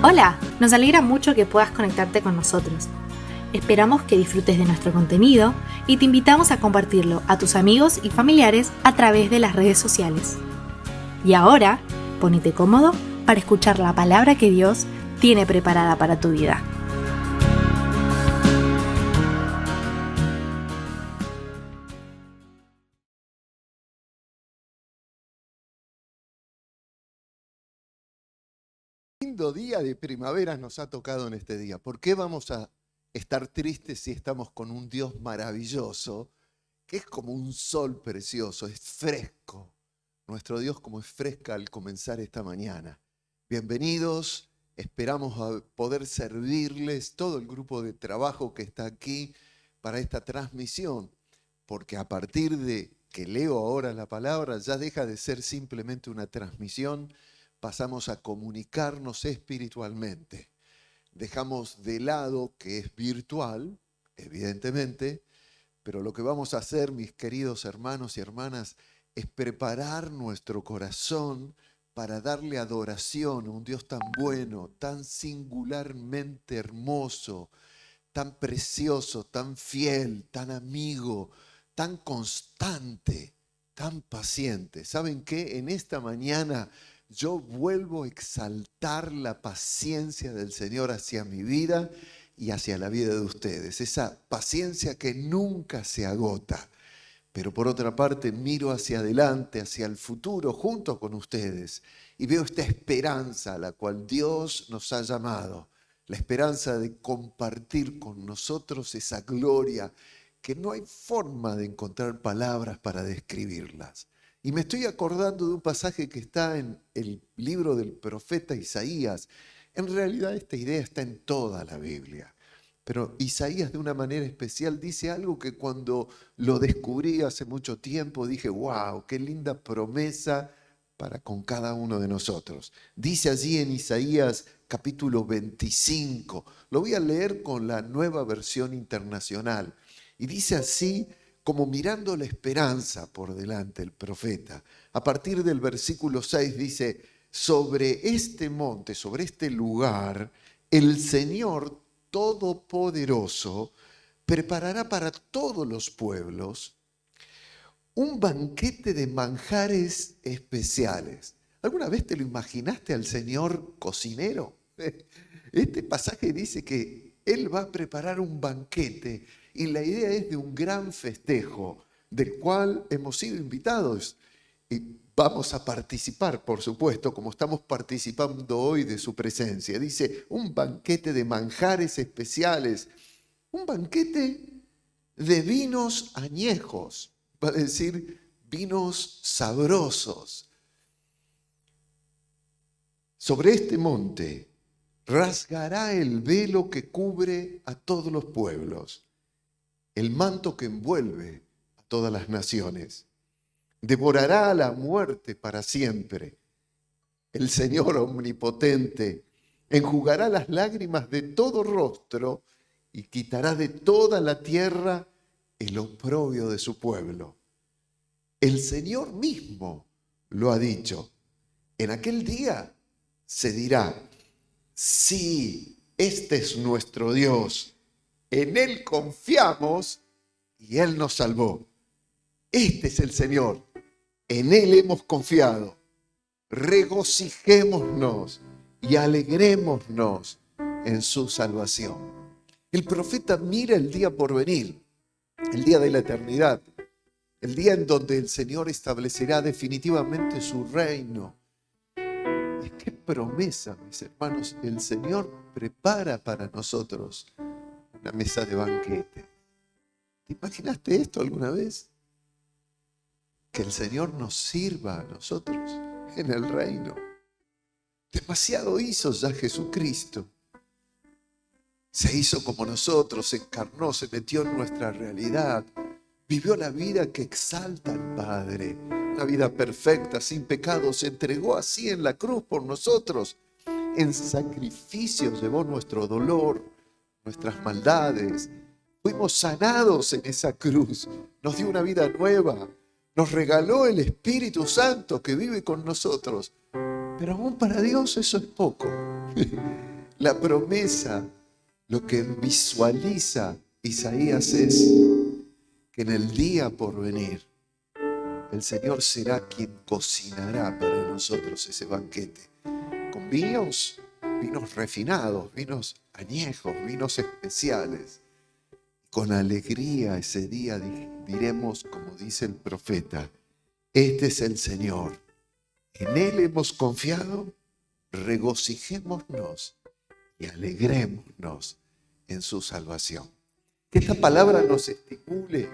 Hola, nos alegra mucho que puedas conectarte con nosotros. Esperamos que disfrutes de nuestro contenido y te invitamos a compartirlo a tus amigos y familiares a través de las redes sociales. Y ahora, ponete cómodo para escuchar la palabra que Dios tiene preparada para tu vida. Lindo día de primavera nos ha tocado en este día. ¿Por qué vamos a estar tristes si estamos con un Dios maravilloso, que es como un sol precioso, es fresco? Nuestro Dios como es fresca al comenzar esta mañana. Bienvenidos, esperamos a poder servirles todo el grupo de trabajo que está aquí para esta transmisión, porque a partir de que leo ahora la palabra ya deja de ser simplemente una transmisión. Pasamos a comunicarnos espiritualmente. Dejamos de lado que es virtual, evidentemente, pero lo que vamos a hacer, mis queridos hermanos y hermanas, es preparar nuestro corazón para darle adoración a un Dios tan bueno, tan singularmente hermoso, tan precioso, tan fiel, tan amigo, tan constante, tan paciente. ¿Saben qué? En esta mañana yo vuelvo a exaltar la paciencia del Señor hacia mi vida y hacia la vida de ustedes. Esa paciencia que nunca se agota. Pero por otra parte miro hacia adelante, hacia el futuro, junto con ustedes. Y veo esta esperanza a la cual Dios nos ha llamado. La esperanza de compartir con nosotros esa gloria que no hay forma de encontrar palabras para describirlas. Y me estoy acordando de un pasaje que está en el libro del profeta Isaías. En realidad esta idea está en toda la Biblia. Pero Isaías de una manera especial dice algo que cuando lo descubrí hace mucho tiempo dije, wow, qué linda promesa para con cada uno de nosotros. Dice allí en Isaías capítulo 25, lo voy a leer con la Nueva Versión Internacional. Y dice así, como mirando la esperanza por delante el profeta. A partir del versículo 6 dice, sobre este monte, sobre este lugar, el Señor Todopoderoso preparará para todos los pueblos un banquete de manjares especiales. ¿Alguna vez te lo imaginaste al Señor cocinero? Este pasaje dice que Él va a preparar un banquete y la idea es de un gran festejo del cual hemos sido invitados y vamos a participar, por supuesto, como estamos participando hoy de su presencia. Dice, un banquete de manjares especiales, un banquete de vinos añejos, va a decir vinos sabrosos. Sobre este monte rasgará el velo que cubre a todos los pueblos, el manto que envuelve a todas las naciones. Devorará a la muerte para siempre. El Señor omnipotente enjugará las lágrimas de todo rostro y quitará de toda la tierra el oprobio de su pueblo. El Señor mismo lo ha dicho. En aquel día se dirá, sí, este es nuestro Dios. En Él confiamos y Él nos salvó. Este es el Señor. En Él hemos confiado. Regocijémonos y alegrémonos en su salvación. El profeta mira el día por venir, el día de la eternidad, el día en donde el Señor establecerá definitivamente su reino. Y qué promesa, mis hermanos, el Señor prepara para nosotros una mesa de banquete. ¿Te imaginaste esto alguna vez? Que el Señor nos sirva a nosotros en el reino. Demasiado hizo ya Jesucristo. Se hizo como nosotros, se encarnó, se metió en nuestra realidad. Vivió la vida que exalta al Padre. Una vida perfecta, sin pecado. Se entregó así en la cruz por nosotros. En sacrificio llevó nuestro dolor, nuestras maldades. Fuimos sanados en esa cruz. Nos dio una vida nueva. Nos regaló el Espíritu Santo que vive con nosotros. Pero aún para Dios eso es poco. La promesa, lo que visualiza Isaías es que en el día por venir, el Señor será quien cocinará para nosotros ese banquete. Con vinos refinados, vinos añejos, vinos especiales. Con alegría ese día diremos, como dice el profeta, este es el Señor. En Él hemos confiado, regocijémonos y alegrémonos en su salvación. Que esta palabra nos estimule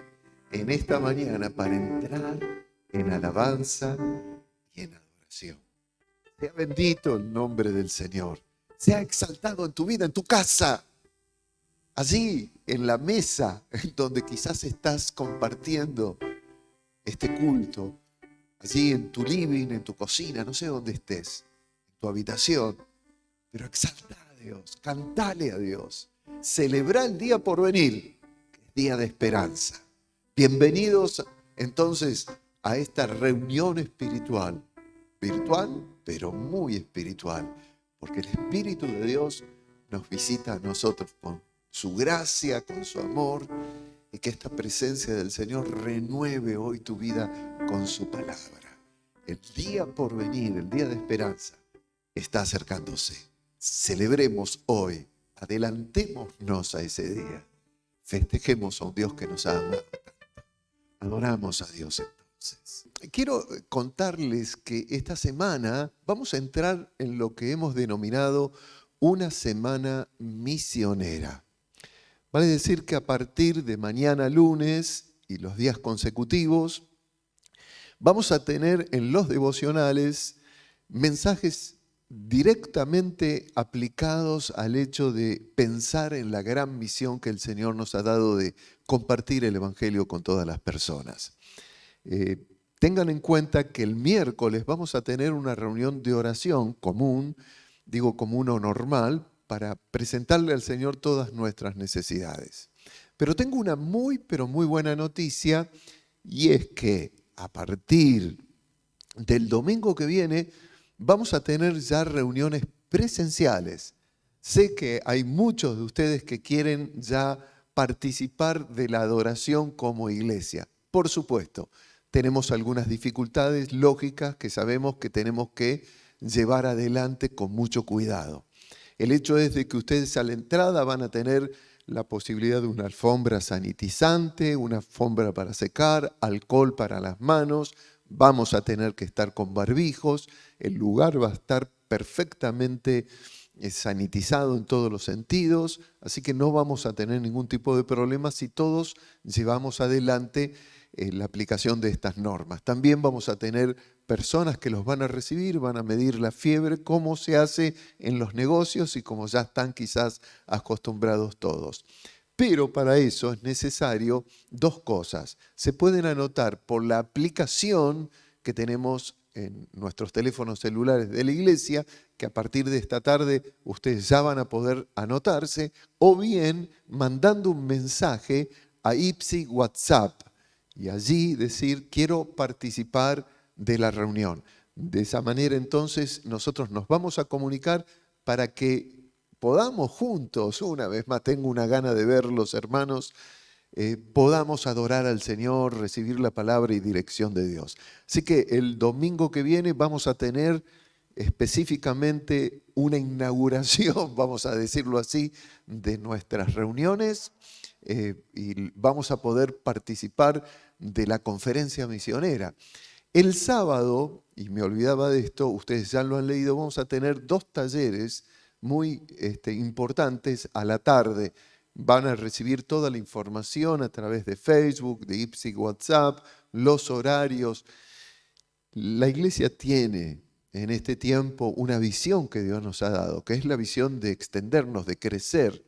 en esta mañana para entrar en alabanza y en adoración. Sea bendito el nombre del Señor. Sea exaltado en tu vida, en tu casa. Allí, en la mesa, en donde quizás estás compartiendo este culto. Allí en tu living, en tu cocina, no sé dónde estés. En tu habitación. Pero exalta a Dios, cantale a Dios. Celebra el día por venir, que es día de esperanza. Bienvenidos entonces a esta reunión espiritual. Virtual, pero muy espiritual. Porque el Espíritu de Dios nos visita a nosotros con su gracia, con su amor. Y que esta presencia del Señor renueve hoy tu vida con su palabra. El día por venir, el día de esperanza, está acercándose. Celebremos hoy, adelantémonos a ese día. Festejemos a un Dios que nos ha amado tanto. Adoramos a Dios entonces. Quiero contarles que esta semana vamos a entrar en lo que hemos denominado una semana misionera. Vale decir que a partir de mañana lunes y los días consecutivos, vamos a tener en los devocionales mensajes directamente aplicados al hecho de pensar en la gran misión que el Señor nos ha dado de compartir el Evangelio con todas las personas. Tengan en cuenta que el miércoles vamos a tener una reunión de oración común, digo común o normal, para presentarle al Señor todas nuestras necesidades. Pero tengo una pero muy buena noticia, y es que a partir del domingo que viene vamos a tener ya reuniones presenciales. Sé que hay muchos de ustedes que quieren ya participar de la adoración como iglesia. Por supuesto, tenemos algunas dificultades lógicas que sabemos que tenemos que llevar adelante con mucho cuidado. El hecho es de que ustedes a la entrada van a tener la posibilidad de una alfombra sanitizante, una alfombra para secar, alcohol para las manos. Vamos a tener que estar con barbijos. El lugar va a estar perfectamente sanitizado en todos los sentidos. Así que no vamos a tener ningún tipo de problema si todos llevamos adelante la aplicación de estas normas. También vamos a tener personas que los van a recibir, van a medir la fiebre, como se hace en los negocios y como ya están quizás acostumbrados todos. Pero para eso es necesario dos cosas. Se pueden anotar por la aplicación que tenemos en nuestros teléfonos celulares de la iglesia, que a partir de esta tarde ustedes ya van a poder anotarse, o bien mandando un mensaje a IPSI WhatsApp y allí decir quiero participar de la reunión. De esa manera entonces nosotros nos vamos a comunicar para que podamos juntos, una vez más tengo una gana de verlos hermanos, podamos adorar al Señor, recibir la palabra y dirección de Dios. Así que el domingo que viene vamos a tener específicamente una inauguración, vamos a decirlo así, de nuestras reuniones y vamos a poder participar de la conferencia misionera. El sábado, y me olvidaba de esto, ustedes ya lo han leído, vamos a tener dos talleres muy importantes a la tarde. Van a recibir toda la información a través de Facebook, de IPSI WhatsApp, los horarios. La iglesia tiene en este tiempo una visión que Dios nos ha dado, que es la visión de extendernos, de crecer.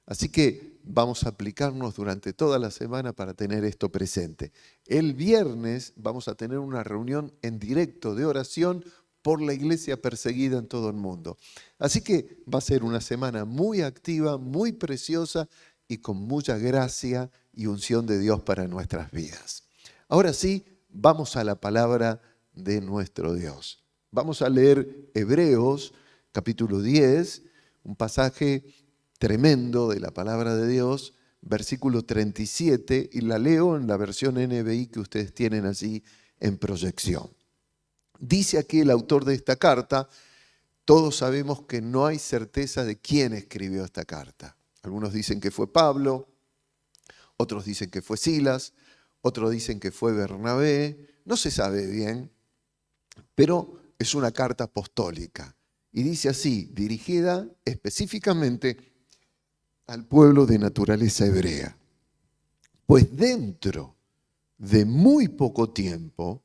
Así que vamos a aplicarnos durante toda la semana para tener esto presente. El viernes vamos a tener una reunión en directo de oración por la iglesia perseguida en todo el mundo. Así que va a ser una semana muy activa, muy preciosa y con mucha gracia y unción de Dios para nuestras vidas. Ahora sí, vamos a la palabra de nuestro Dios. Vamos a leer Hebreos capítulo 10, un pasaje tremendo de la palabra de Dios, versículo 37, y la leo en la versión NBI que ustedes tienen allí en proyección. Dice aquí el autor de esta carta, todos sabemos que no hay certeza de quién escribió esta carta. Algunos dicen que fue Pablo, otros dicen que fue Silas, otros dicen que fue Bernabé, no se sabe bien, pero es una carta apostólica. Y dice así, dirigida específicamente al pueblo de naturaleza hebrea. Pues dentro de muy poco tiempo,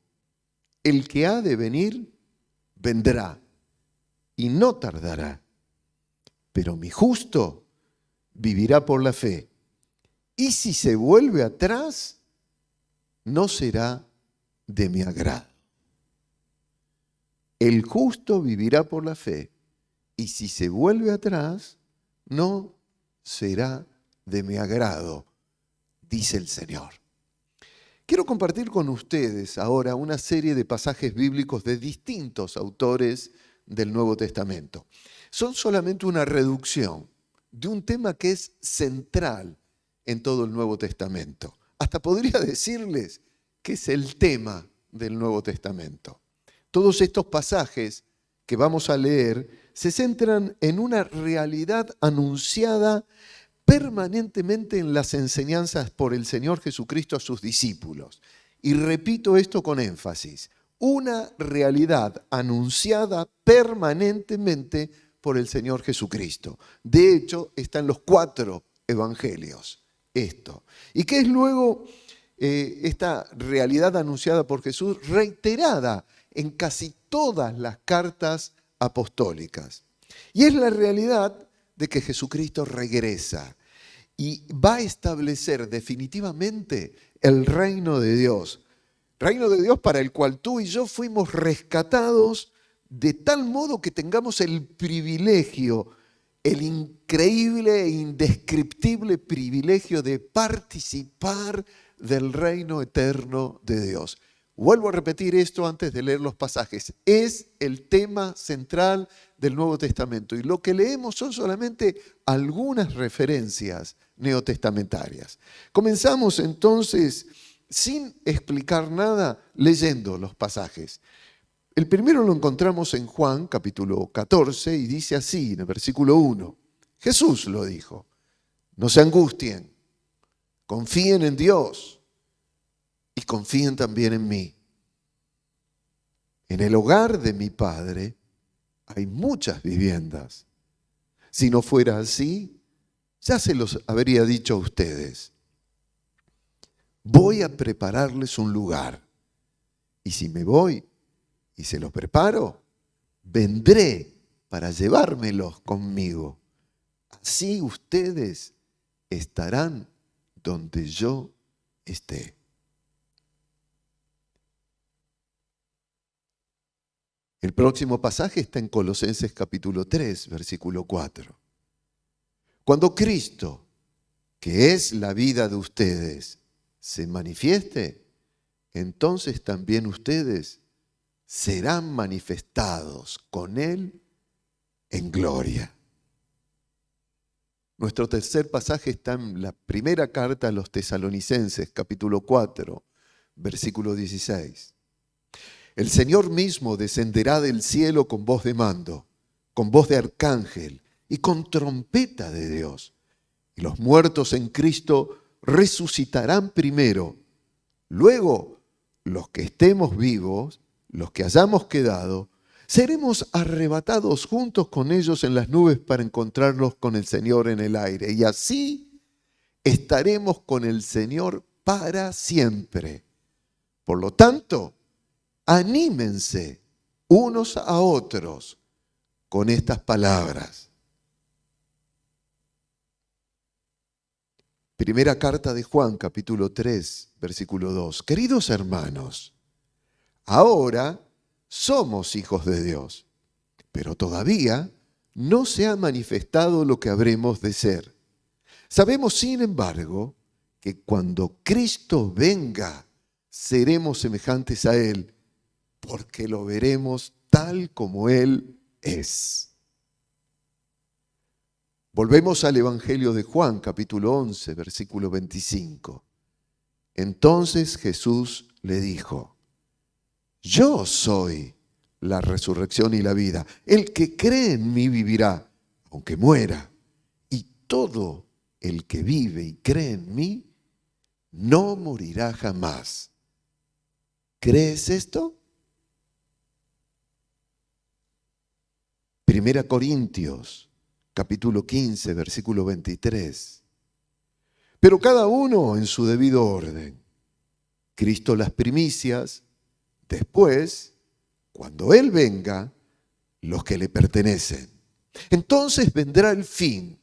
el que ha de venir, vendrá y no tardará. Pero mi justo vivirá por la fe. Y si se vuelve atrás, no será de mi agrado. El justo vivirá por la fe. Y si se vuelve atrás, no será de mi agrado, dice el Señor. Quiero compartir con ustedes ahora una serie de pasajes bíblicos de distintos autores del Nuevo Testamento. Son solamente una reducción de un tema que es central en todo el Nuevo Testamento. Hasta podría decirles que es el tema del Nuevo Testamento. Todos estos pasajes que vamos a leer se centran en una realidad anunciada permanentemente en las enseñanzas por el Señor Jesucristo a sus discípulos. Y repito esto con énfasis, una realidad anunciada permanentemente por el Señor Jesucristo. De hecho, está en los 4 evangelios esto. ¿Y qué es luego esta realidad anunciada por Jesús, reiterada en casi todas las cartas apostólicas? Y es la realidad de que Jesucristo regresa y va a establecer definitivamente el reino de Dios. Reino de Dios para el cual tú y yo fuimos rescatados de tal modo que tengamos el privilegio, el increíble e indescriptible privilegio de participar del reino eterno de Dios. Vuelvo a repetir esto antes de leer los pasajes. Es el tema central del Nuevo Testamento y lo que leemos son solamente algunas referencias neotestamentarias. Comenzamos entonces, sin explicar nada, leyendo los pasajes. El primero lo encontramos en Juan, capítulo 14, y dice así, en el versículo 1. Jesús lo dijo, no se angustien, confíen en Dios y confíen también en mí. En el hogar de mi Padre hay muchas viviendas. Si no fuera así, ya se los habría dicho a ustedes. Voy a prepararles un lugar. Y si me voy y se los preparo, vendré para llevármelos conmigo. Así ustedes estarán donde yo esté. El próximo pasaje está en Colosenses capítulo 3, versículo 4. Cuando Cristo, que es la vida de ustedes, se manifieste, entonces también ustedes serán manifestados con Él en gloria. Nuestro tercer pasaje está en la primera carta a los Tesalonicenses, capítulo 4, versículo 16. El Señor mismo descenderá del cielo con voz de mando, con voz de arcángel y con trompeta de Dios. Y los muertos en Cristo resucitarán primero. Luego, los que estemos vivos, los que hayamos quedado, seremos arrebatados juntos con ellos en las nubes para encontrarnos con el Señor en el aire. Y así estaremos con el Señor para siempre. Por lo tanto, anímense unos a otros con estas palabras. Primera carta de Juan, capítulo 3, versículo 2. Queridos hermanos, ahora somos hijos de Dios, pero todavía no se ha manifestado lo que habremos de ser. Sabemos, sin embargo, que cuando Cristo venga, seremos semejantes a Él, porque lo veremos tal como Él es. Volvemos al Evangelio de Juan, capítulo 11, versículo 25. Entonces Jesús le dijo: yo soy la resurrección y la vida. El que cree en mí vivirá, aunque muera. Y todo el que vive y cree en mí no morirá jamás. ¿Crees esto? 1 Corintios, capítulo 15, versículo 23. Pero cada uno en su debido orden. Cristo las primicias, después, cuando Él venga, los que le pertenecen. Entonces vendrá el fin,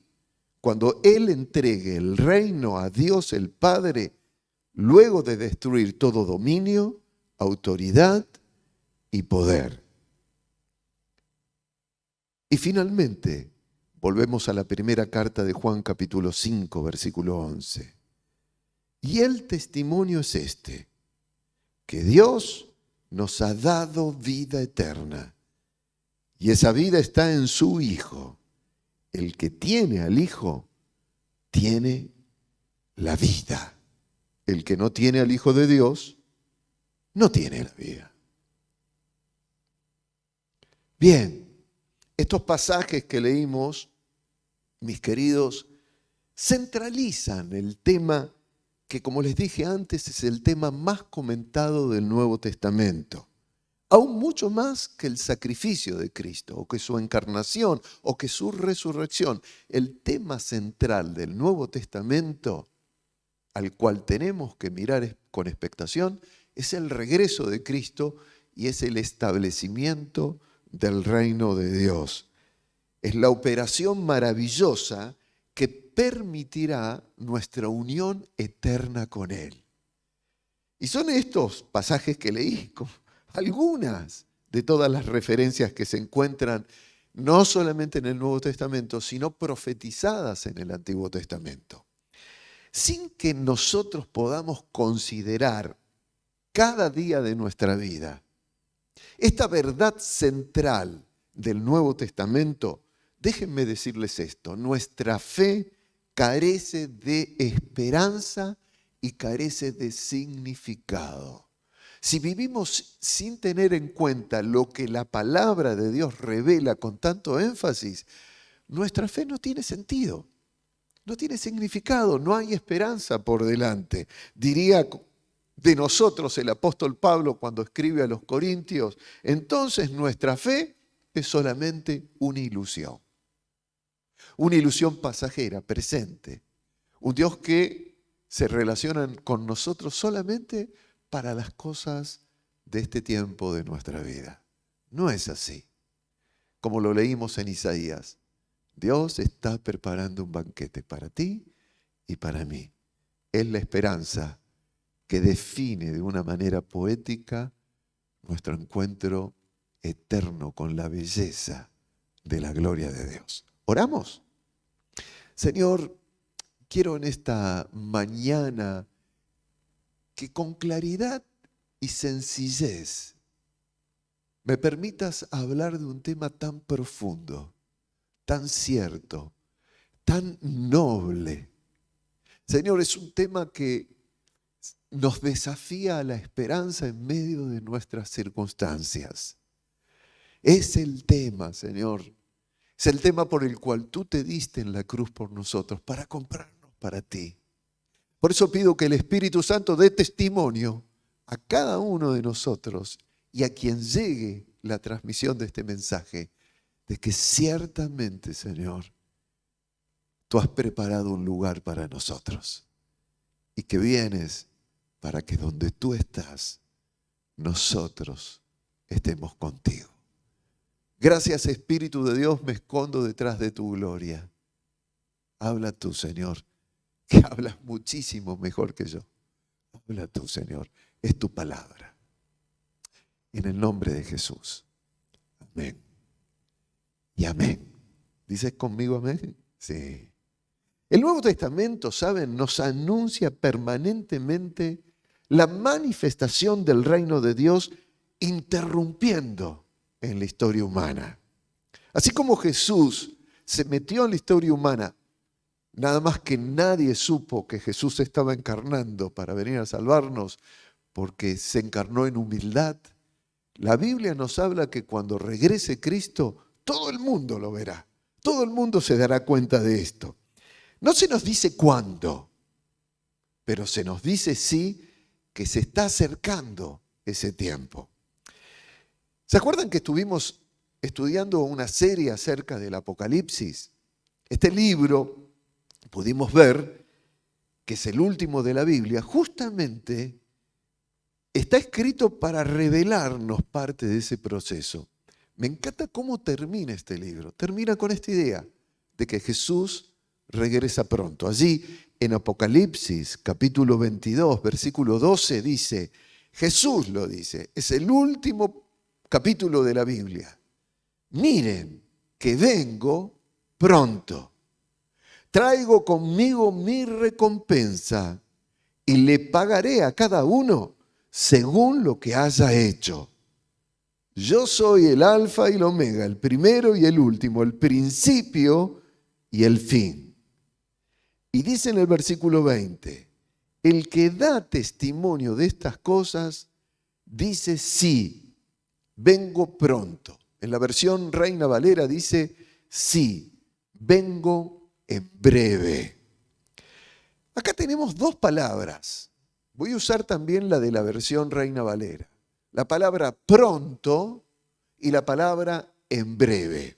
cuando Él entregue el reino a Dios el Padre, luego de destruir todo dominio, autoridad y poder. Y finalmente, volvemos a la primera carta de Juan, capítulo 5, versículo 11. Y el testimonio es este, que Dios nos ha dado vida eterna, y esa vida está en su Hijo. El que tiene al Hijo, tiene la vida. El que no tiene al Hijo de Dios, no tiene la vida. Bien, estos pasajes que leímos, mis queridos, centralizan el tema que, como les dije antes, es el tema más comentado del Nuevo Testamento. Aún mucho más que el sacrificio de Cristo, o que su encarnación, o que su resurrección. El tema central del Nuevo Testamento, al cual tenemos que mirar con expectación, es el regreso de Cristo y es el establecimiento del reino de Dios. Es la operación maravillosa que permitirá nuestra unión eterna con Él. Y son estos pasajes que leí, algunas de todas las referencias que se encuentran no solamente en el Nuevo Testamento, sino profetizadas en el Antiguo Testamento. Sin que nosotros podamos considerar cada día de nuestra vida esta verdad central del Nuevo Testamento, déjenme decirles esto: nuestra fe carece de esperanza y carece de significado. Si vivimos sin tener en cuenta lo que la palabra de Dios revela con tanto énfasis, nuestra fe no tiene sentido, no tiene significado, no hay esperanza por delante. Diría de nosotros el apóstol Pablo cuando escribe a los Corintios: entonces nuestra fe es solamente una ilusión pasajera, presente. Un Dios que se relaciona con nosotros solamente para las cosas de este tiempo de nuestra vida. No es así. Como lo leímos en Isaías, Dios está preparando un banquete para ti y para mí. Es la esperanza que define de una manera poética nuestro encuentro eterno con la belleza de la gloria de Dios. ¿Oramos? Señor, quiero en esta mañana que con claridad y sencillez me permitas hablar de un tema tan profundo, tan cierto, tan noble. Señor, es un tema que nos desafía a la esperanza en medio de nuestras circunstancias. Es el tema, Señor, es el tema por el cual tú te diste en la cruz por nosotros, para comprarnos para ti. Por eso pido que el Espíritu Santo dé testimonio a cada uno de nosotros y a quien llegue la transmisión de este mensaje, de que ciertamente, Señor, tú has preparado un lugar para nosotros y que vienes para que donde tú estás, nosotros estemos contigo. Gracias, Espíritu de Dios, me escondo detrás de tu gloria. Habla tú, Señor, que hablas muchísimo mejor que yo. Habla tú, Señor, es tu palabra. En el nombre de Jesús. Amén. Y amén. ¿Dices conmigo amén? Sí. El Nuevo Testamento, ¿saben?, nos anuncia permanentemente la manifestación del reino de Dios interrumpiendo en la historia humana. Así como Jesús se metió en la historia humana. Nada más que nadie supo que Jesús se estaba encarnando para venir a salvarnos, porque se encarnó en humildad. La Biblia nos habla que cuando regrese Cristo, todo el mundo lo verá. Todo el mundo se dará cuenta de esto. No se nos dice cuándo, pero se nos dice sí que se está acercando ese tiempo. ¿Se acuerdan que estuvimos estudiando una serie acerca del Apocalipsis? Este libro, pudimos ver que es el último de la Biblia, justamente está escrito para revelarnos parte de ese proceso. Me encanta cómo termina este libro. Termina con esta idea de que Jesús regresa pronto. Allí en Apocalipsis, capítulo 22, versículo 12, dice, Jesús lo dice, es el último capítulo de la Biblia. Miren que vengo pronto. Traigo conmigo mi recompensa y le pagaré a cada uno según lo que haya hecho. Yo soy el Alfa y el Omega, el primero y el último, el principio y el fin. Y dice en el versículo 20, el que da testimonio de estas cosas dice sí, vengo pronto. En la versión Reina Valera dice sí, vengo en breve. Acá tenemos dos palabras. Voy a usar también la de la versión Reina Valera. La palabra pronto y la palabra en breve.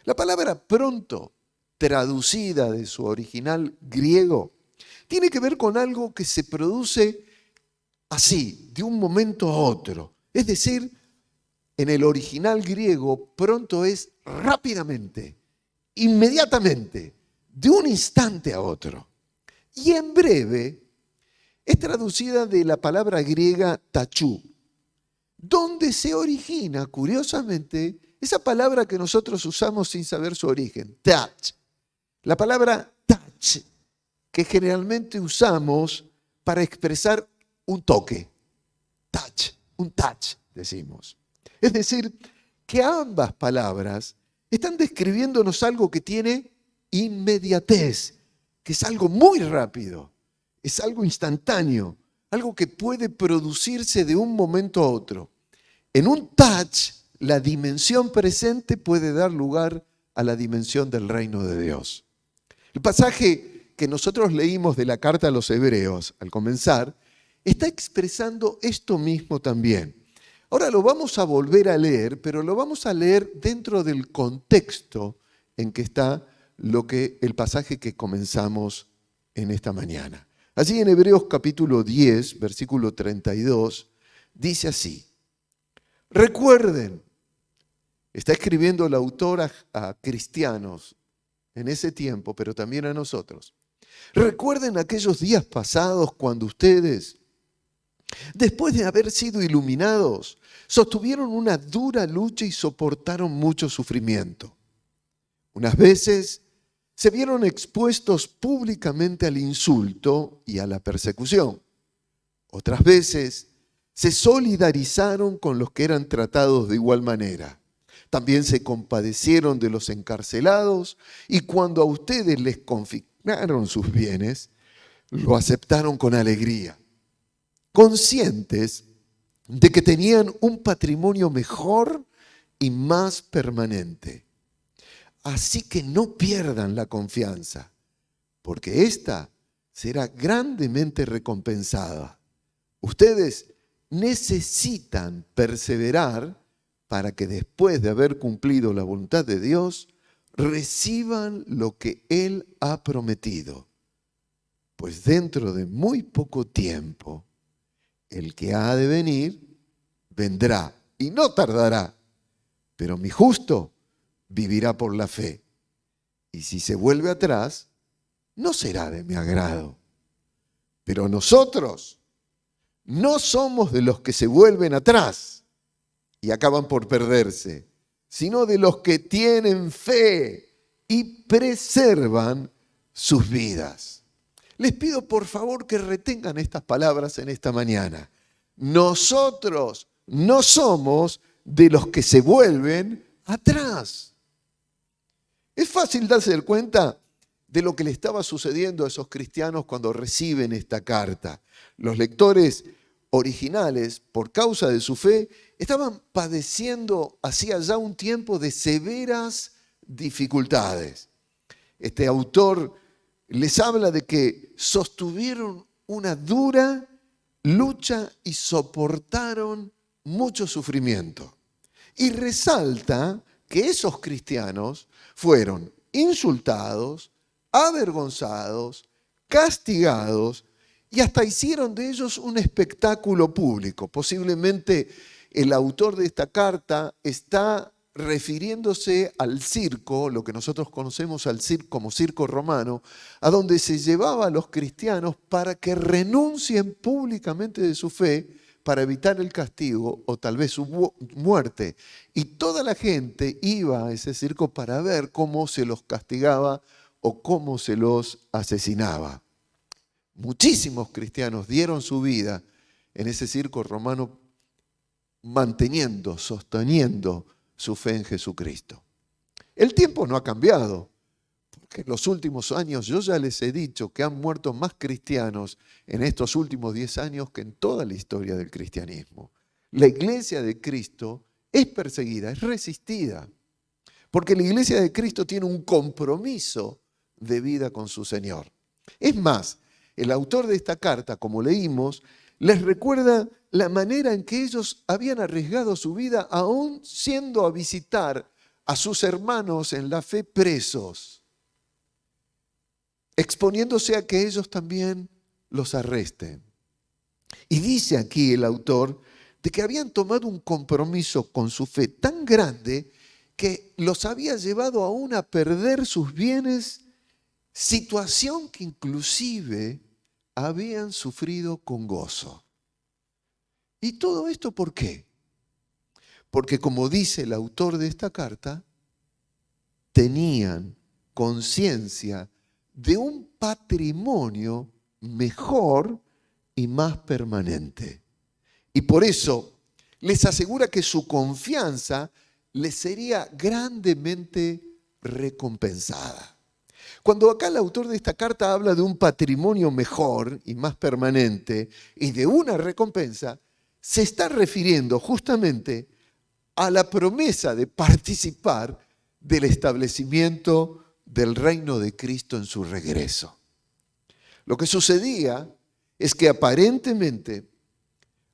La palabra pronto, traducida de su original griego, tiene que ver con algo que se produce así, de un momento a otro. Es decir, en el original griego, pronto es rápidamente, inmediatamente, de un instante a otro. Y en breve es traducida de la palabra griega tachú, donde se origina, curiosamente, esa palabra que nosotros usamos sin saber su origen, touch. La palabra touch, que generalmente usamos para expresar un toque. Touch, un touch, decimos. Es decir, que ambas palabras están describiéndonos algo que tiene inmediatez, que es algo muy rápido, es algo instantáneo, algo que puede producirse de un momento a otro. En un touch, la dimensión presente puede dar lugar a la dimensión del reino de Dios. El pasaje que nosotros leímos de la carta a los Hebreos al comenzar está expresando esto mismo también. Ahora lo vamos a volver a leer, pero lo vamos a leer dentro del contexto en que está el pasaje que comenzamos en esta mañana. Allí en Hebreos capítulo 10, versículo 32, dice así, recuerden, está escribiendo el autor a cristianos en ese tiempo, pero también a nosotros. Recuerden aquellos días pasados cuando ustedes, después de haber sido iluminados, sostuvieron una dura lucha y soportaron mucho sufrimiento. Unas veces se vieron expuestos públicamente al insulto y a la persecución. Otras veces se solidarizaron con los que eran tratados de igual manera. También se compadecieron de los encarcelados y cuando a ustedes les confiscaron sus bienes, lo aceptaron con alegría, conscientes de que tenían un patrimonio mejor y más permanente. Así que no pierdan la confianza, porque ésta será grandemente recompensada. Ustedes necesitan perseverar para que después de haber cumplido la voluntad de Dios, reciban lo que Él ha prometido. Pues dentro de muy poco tiempo, el que ha de venir, vendrá y no tardará. Pero mi justo vivirá por la fe. Y si se vuelve atrás, no será de mi agrado. Pero nosotros no somos de los que se vuelven atrás y acaban por perderse, sino de los que tienen fe y preservan sus vidas. Les pido por favor que retengan estas palabras en esta mañana. Nosotros no somos de los que se vuelven atrás. Es fácil darse cuenta de lo que le estaba sucediendo a esos cristianos cuando reciben esta carta. Los lectores originales, por causa de su fe, estaban padeciendo hacía ya un tiempo de severas dificultades. Este autor les habla de que sostuvieron una dura lucha y soportaron mucho sufrimiento. Y resalta que esos cristianos fueron insultados, avergonzados, castigados y hasta hicieron de ellos un espectáculo público. Posiblemente el autor de esta carta está refiriéndose al circo, lo que nosotros conocemos como circo romano, a donde se llevaba a los cristianos para que renuncien públicamente de su fe para evitar el castigo o tal vez su muerte. Y toda la gente iba a ese circo para ver cómo se los castigaba o cómo se los asesinaba. Muchísimos cristianos dieron su vida en ese circo romano sosteniendo su fe en Jesucristo. El tiempo no ha cambiado, porque en los últimos años yo ya les he dicho que han muerto más cristianos en estos últimos 10 años que en toda la historia del cristianismo. La iglesia de Cristo es perseguida, es resistida, porque la iglesia de Cristo tiene un compromiso de vida con su Señor. Es más, el autor de esta carta, como leímos, les recuerda la manera en que ellos habían arriesgado su vida aún siendo a visitar a sus hermanos en la fe presos, exponiéndose a que ellos también los arresten. Y dice aquí el autor de que habían tomado un compromiso con su fe tan grande que los había llevado aún a perder sus bienes, situación que inclusive habían sufrido con gozo. ¿Y todo esto por qué? Porque como dice el autor de esta carta, tenían conciencia de un patrimonio mejor y más permanente. Y por eso les asegura que su confianza les sería grandemente recompensada. Cuando acá el autor de esta carta habla de un patrimonio mejor y más permanente y de una recompensa, se está refiriendo justamente a la promesa de participar del establecimiento del reino de Cristo en su regreso. Lo que sucedía es que aparentemente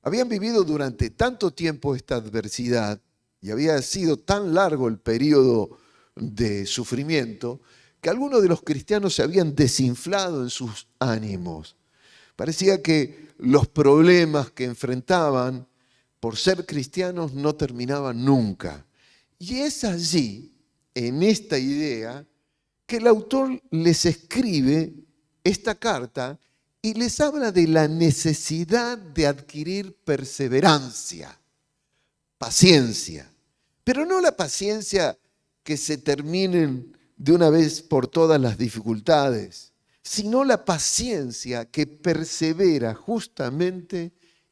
habían vivido durante tanto tiempo esta adversidad y había sido tan largo el periodo de sufrimiento que algunos de los cristianos se habían desinflado en sus ánimos. Parecía que los problemas que enfrentaban por ser cristianos no terminaban nunca. Y es allí, en esta idea, que el autor les escribe esta carta y les habla de la necesidad de adquirir perseverancia, paciencia. Pero no la paciencia que se terminen de una vez por todas las dificultades, sino la paciencia que persevera justamente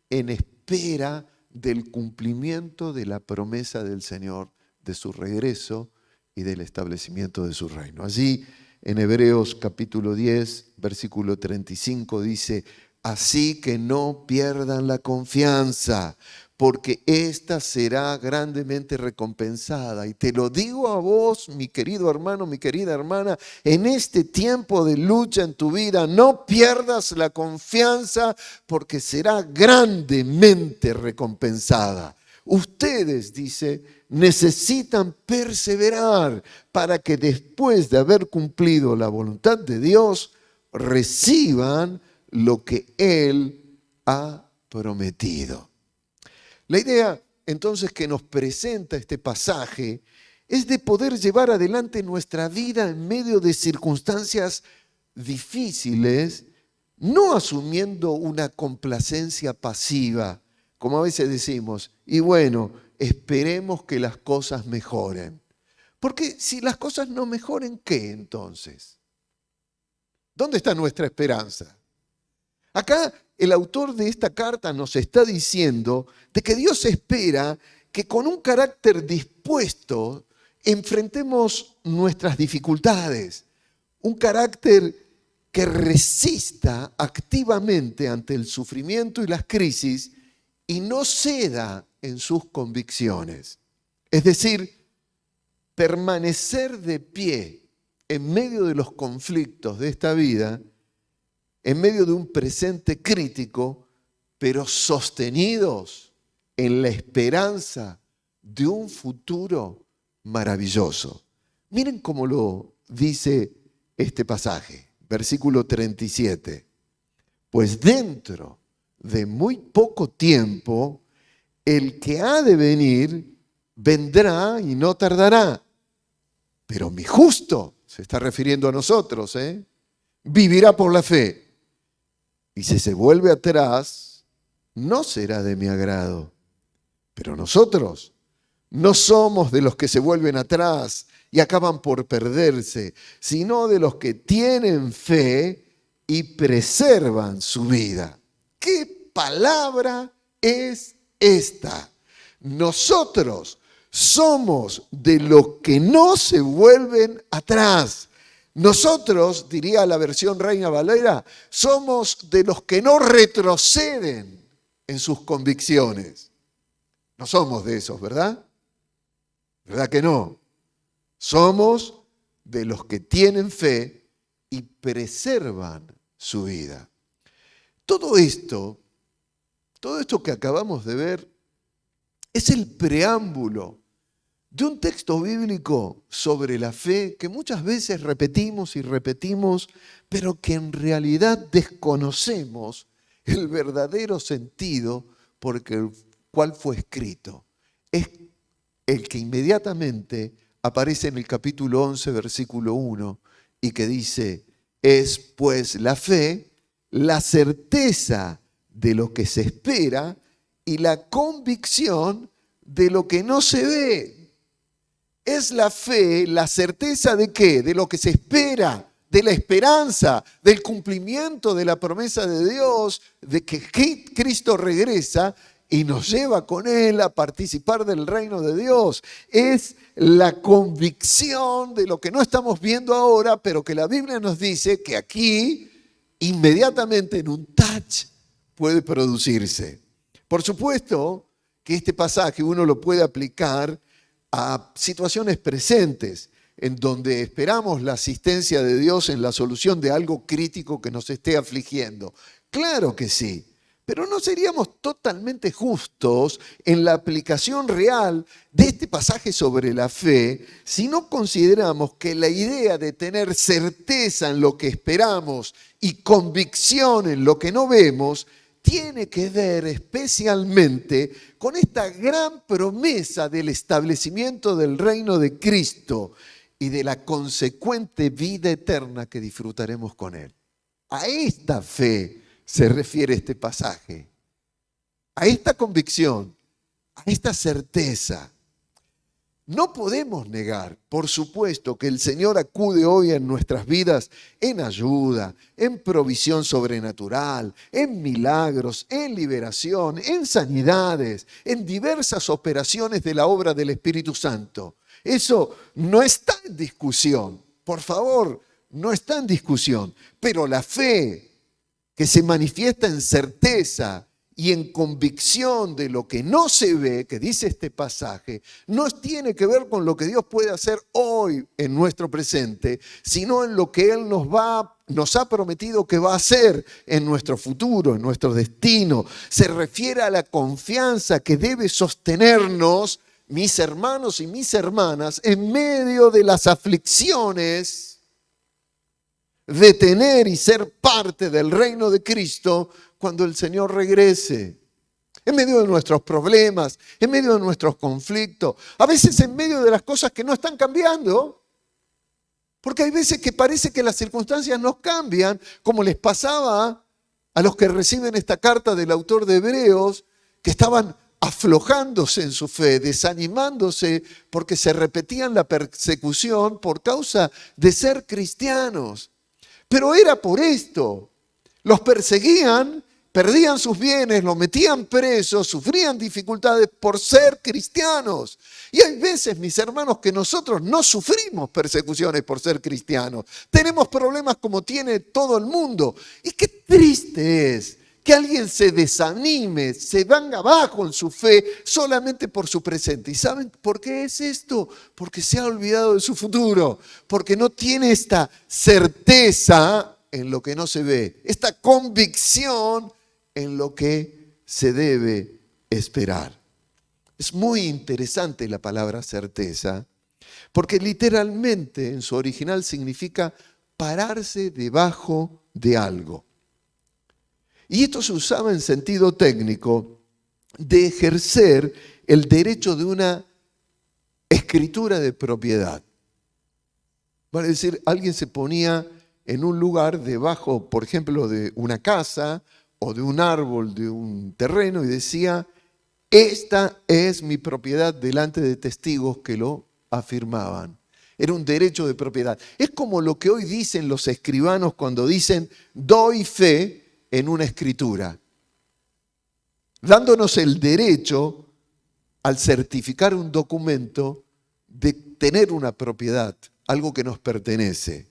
en espera del cumplimiento de la promesa del Señor, de su regreso y del establecimiento de su reino. Allí en Hebreos capítulo 10, versículo 35 dice: así que no pierdan la confianza, porque ésta será grandemente recompensada. Y te lo digo a vos, mi querido hermano, mi querida hermana, en este tiempo de lucha en tu vida, no pierdas la confianza, porque será grandemente recompensada. Ustedes, dice, necesitan perseverar para que después de haber cumplido la voluntad de Dios, reciban lo que Él ha prometido. La idea entonces que nos presenta este pasaje es de poder llevar adelante nuestra vida en medio de circunstancias difíciles, no asumiendo una complacencia pasiva, como a veces decimos, y bueno, esperemos que las cosas mejoren. Porque si las cosas no mejoren, ¿qué entonces? ¿Dónde está nuestra esperanza? Acá el autor de esta carta nos está diciendo de que Dios espera que con un carácter dispuesto enfrentemos nuestras dificultades, un carácter que resista activamente ante el sufrimiento y las crisis y no ceda en sus convicciones. Es decir, permanecer de pie en medio de los conflictos de esta vida, en medio de un presente crítico, pero sostenidos en la esperanza de un futuro maravilloso. Miren cómo lo dice este pasaje, versículo 37. Pues dentro de muy poco tiempo, el que ha de venir vendrá y no tardará. Pero mi justo, se está refiriendo a nosotros, vivirá por la fe. Y si se vuelve atrás, no será de mi agrado. Pero nosotros no somos de los que se vuelven atrás y acaban por perderse, sino de los que tienen fe y preservan su vida. ¿Qué palabra es esta? Nosotros somos de los que no se vuelven atrás. Nosotros, diría la versión Reina Valera, somos de los que no retroceden en sus convicciones. No somos de esos, ¿verdad? ¿Verdad que no? Somos de los que tienen fe y preservan su vida. Todo esto que acabamos de ver, es el preámbulo de un texto bíblico sobre la fe que muchas veces repetimos y repetimos, pero que en realidad desconocemos el verdadero sentido por el cual fue escrito. Es el que inmediatamente aparece en el capítulo 11, versículo 1, y que dice, es pues la fe, la certeza de lo que se espera y la convicción de lo que no se ve. Es la fe, la certeza de ¿qué? De lo que se espera, de la esperanza, del cumplimiento de la promesa de Dios, de que Cristo regresa y nos lleva con Él a participar del reino de Dios. Es la convicción de lo que no estamos viendo ahora, pero que la Biblia nos dice que aquí, inmediatamente en un touch, puede producirse. Por supuesto que este pasaje uno lo puede aplicar a situaciones presentes en donde esperamos la asistencia de Dios en la solución de algo crítico que nos esté afligiendo. Claro que sí, pero no seríamos totalmente justos en la aplicación real de este pasaje sobre la fe si no consideramos que la idea de tener certeza en lo que esperamos y convicción en lo que no vemos tiene que ver especialmente con esta gran promesa del establecimiento del reino de Cristo y de la consecuente vida eterna que disfrutaremos con Él. A esta fe se refiere este pasaje, a esta convicción, a esta certeza. No podemos negar, por supuesto, que el Señor acude hoy en nuestras vidas en ayuda, en provisión sobrenatural, en milagros, en liberación, en sanidades, en diversas operaciones de la obra del Espíritu Santo. Eso no está en discusión, por favor, no está en discusión. Pero la fe que se manifiesta en certeza y en convicción de lo que no se ve, que dice este pasaje, no tiene que ver con lo que Dios puede hacer hoy en nuestro presente, sino en lo que Él nos ha prometido que va a hacer en nuestro futuro, en nuestro destino. Se refiere a la confianza que debe sostenernos, mis hermanos y mis hermanas, en medio de las aflicciones de tener y ser parte del reino de Cristo cuando el Señor regrese. En medio de nuestros problemas, en medio de nuestros conflictos, a veces en medio de las cosas que no están cambiando, porque hay veces que parece que las circunstancias no cambian, como les pasaba a los que reciben esta carta del autor de Hebreos, que estaban aflojándose en su fe, desanimándose porque se repetían la persecución por causa de ser cristianos. Pero era por esto. Los perseguían perdían sus bienes, los metían presos, sufrían dificultades por ser cristianos. Y hay veces, mis hermanos, que nosotros no sufrimos persecuciones por ser cristianos. Tenemos problemas como tiene todo el mundo. Y qué triste es que alguien se desanime, se venga abajo en su fe solamente por su presente. ¿Y saben por qué es esto? Porque se ha olvidado de su futuro, porque no tiene esta certeza en lo que no se ve, esta convicción en lo que se debe esperar. Es muy interesante la palabra certeza, porque literalmente en su original significa pararse debajo de algo. Y esto se usaba en sentido técnico de ejercer el derecho de una escritura de propiedad. Vale decir, alguien se ponía en un lugar debajo, por ejemplo, de una casa o de un árbol, de un terreno, y decía, esta es mi propiedad delante de testigos que lo afirmaban. Era un derecho de propiedad. Es como lo que hoy dicen los escribanos cuando dicen, doy fe en una escritura, dándonos el derecho, al certificar un documento, de tener una propiedad, algo que nos pertenece.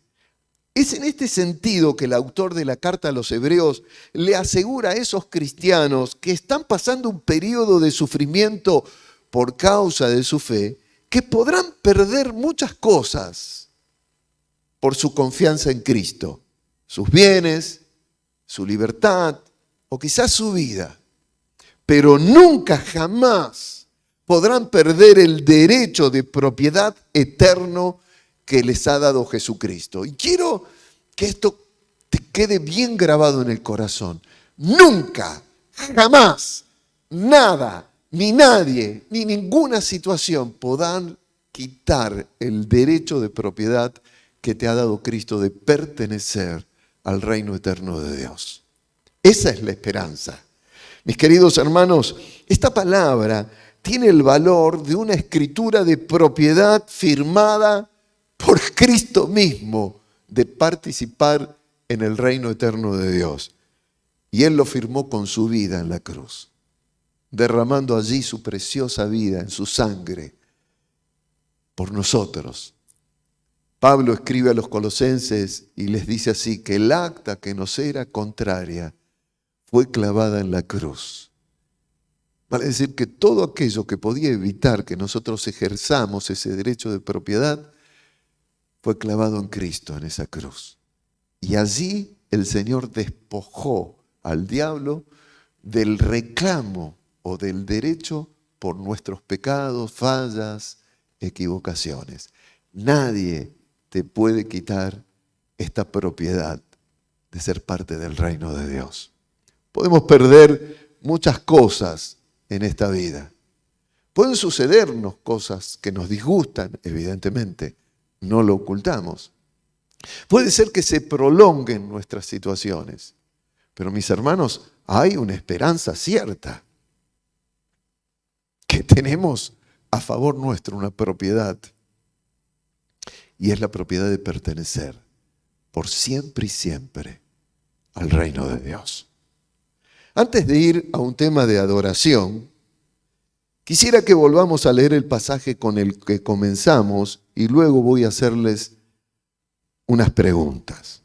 Es en este sentido que el autor de la carta a los Hebreos le asegura a esos cristianos que están pasando un periodo de sufrimiento por causa de su fe, que podrán perder muchas cosas por su confianza en Cristo, sus bienes, su libertad o quizás su vida, pero nunca jamás podrán perder el derecho de propiedad eterno que les ha dado Jesucristo. Y quiero que esto te quede bien grabado en el corazón. Nunca, jamás, nada, ni nadie, ni ninguna situación podrán quitar el derecho de propiedad que te ha dado Cristo de pertenecer al reino eterno de Dios. Esa es la esperanza. Mis queridos hermanos, esta palabra tiene el valor de una escritura de propiedad firmada por Cristo mismo, de participar en el reino eterno de Dios. Y Él lo firmó con su vida en la cruz, derramando allí su preciosa vida en su sangre por nosotros. Pablo escribe a los colosenses y les dice así, que el acta que nos era contraria fue clavada en la cruz. Vale decir que todo aquello que podía evitar que nosotros ejerzamos ese derecho de propiedad fue clavado en Cristo, en esa cruz. Y allí el Señor despojó al diablo del reclamo o del derecho por nuestros pecados, fallas, equivocaciones. Nadie te puede quitar esta propiedad de ser parte del reino de Dios. Podemos perder muchas cosas en esta vida. Pueden sucedernos cosas que nos disgustan, evidentemente, no lo ocultamos. Puede ser que se prolonguen nuestras situaciones, pero mis hermanos, hay una esperanza cierta, que tenemos a favor nuestro una propiedad, y es la propiedad de pertenecer por siempre y siempre al reino de Dios. Antes de ir a un tema de adoración, quisiera que volvamos a leer el pasaje con el que comenzamos y luego voy a hacerles unas preguntas.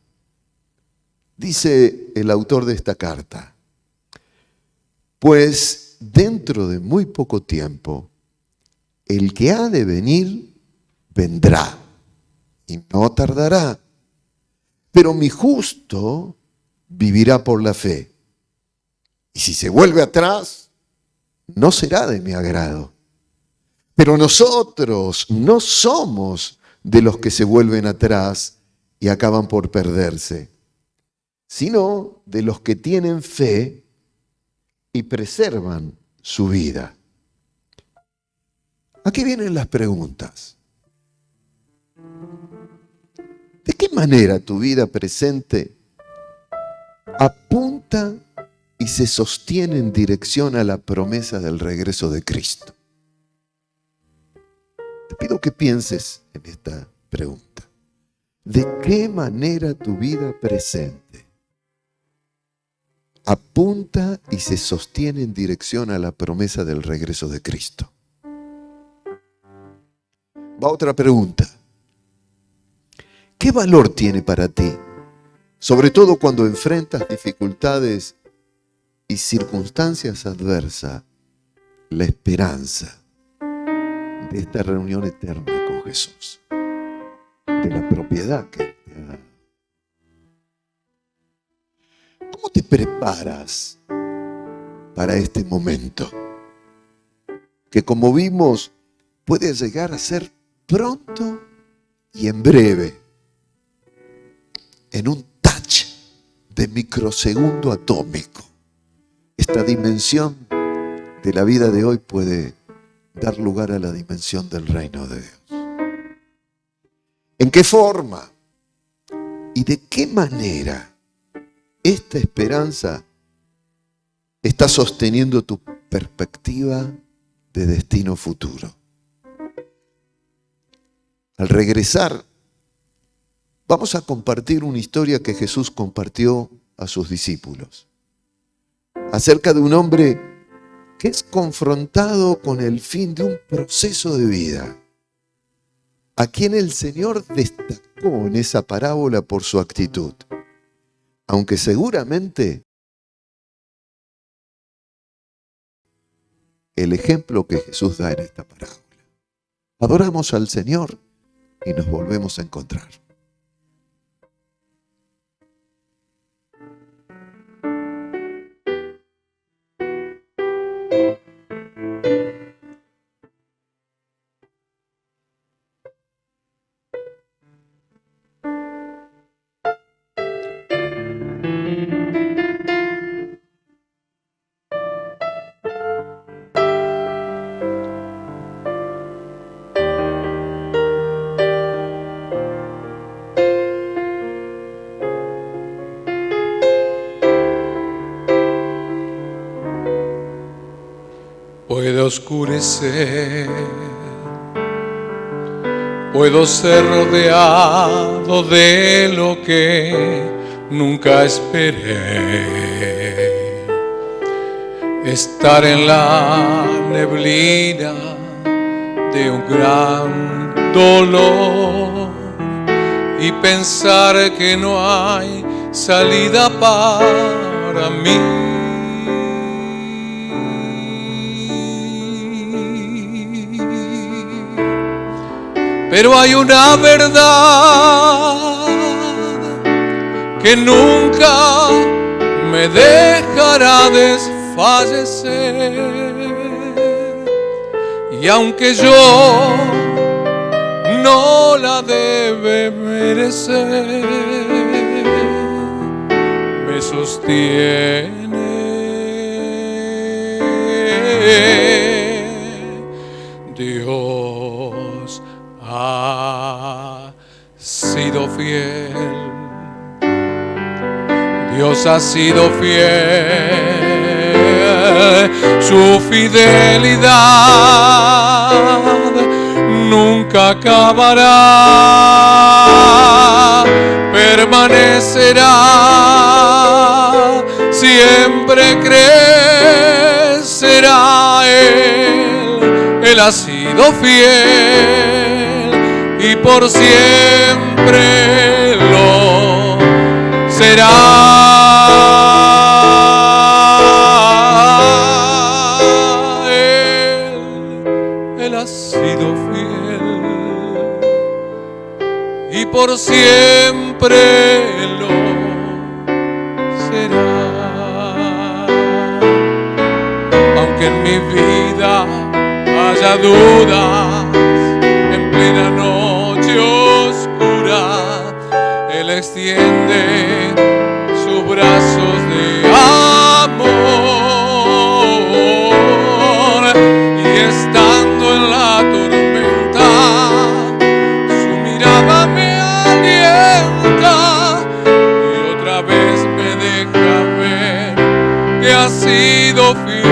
Dice el autor de esta carta, pues dentro de muy poco tiempo, el que ha de venir, vendrá y no tardará. Pero mi justo vivirá por la fe. Y si se vuelve atrás, no será de mi agrado. Pero nosotros no somos de los que se vuelven atrás y acaban por perderse, sino de los que tienen fe y preservan su vida. Aquí vienen las preguntas. ¿De qué manera tu vida presente apunta y se sostiene en dirección a la promesa del regreso de Cristo? Te pido que pienses en esta pregunta. ¿De qué manera tu vida presente apunta y se sostiene en dirección a la promesa del regreso de Cristo. Va otra pregunta. ¿Qué valor tiene para ti, sobre todo cuando enfrentas dificultades y circunstancias adversas, la esperanza de esta reunión eterna con Jesús, de la propiedad que te ha dado? ¿Cómo te preparas para este momento? Que, como vimos, puede llegar a ser pronto y en breve, en un touch de microsegundo atómico. Esta dimensión de la vida de hoy puede dar lugar a la dimensión del reino de Dios. ¿En qué forma y de qué manera esta esperanza está sosteniendo tu perspectiva de destino futuro? Al regresar, vamos a compartir una historia que Jesús compartió a sus discípulos, acerca de un hombre que es confrontado con el fin de un proceso de vida, a quien el Señor destacó en esa parábola por su actitud, aunque seguramente el ejemplo que Jesús da en esta parábola. Adoramos al Señor y nos volvemos a encontrar. Puede oscurecer, puedo ser rodeado de lo que nunca esperé, estar en la neblina de un gran dolor y pensar que no hay salida para mí. Pero hay una verdad que nunca me dejará desfallecer, y aunque yo no la debe merecer, me sostiene. Dios ha sido fiel, Dios ha sido fiel, su fidelidad nunca acabará, permanecerá, siempre crecerá. Él ha sido fiel y por siempre lo será. Él ha sido fiel y por siempre lo será. Aunque en mi vida haya dudas, en plena noche oscura, Él extiende sus brazos de amor, y estando en la tormenta, su mirada me alienta y otra vez me deja ver que ha sido fiel,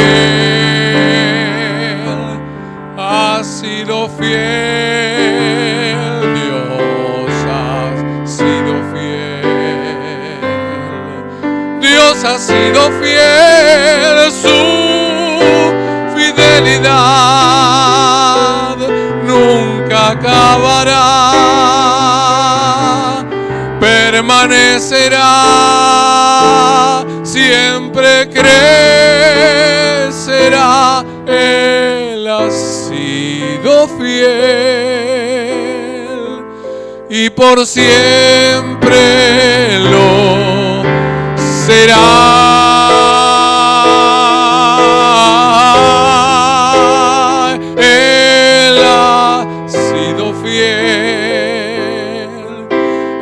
ha sido fiel. Dios ha sido fiel, Dios ha sido fiel, su fidelidad nunca acabará, permanecerá, siempre crecerá. Él ha sido fiel y por siempre lo será. Él ha sido fiel.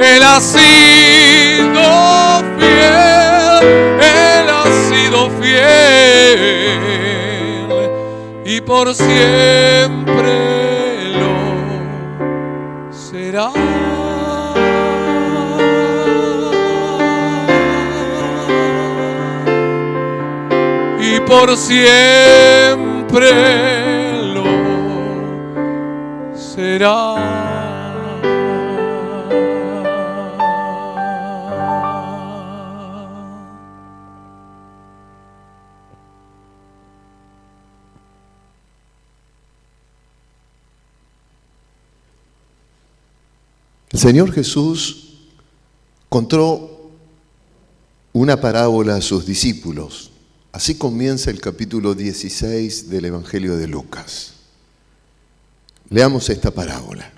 Él ha sido fiel. Él ha sido fiel y por siempre lo será. Y por siempre lo será. El Señor Jesús contó una parábola a sus discípulos. Así comienza el capítulo 16 del Evangelio de Lucas. Leamos esta parábola.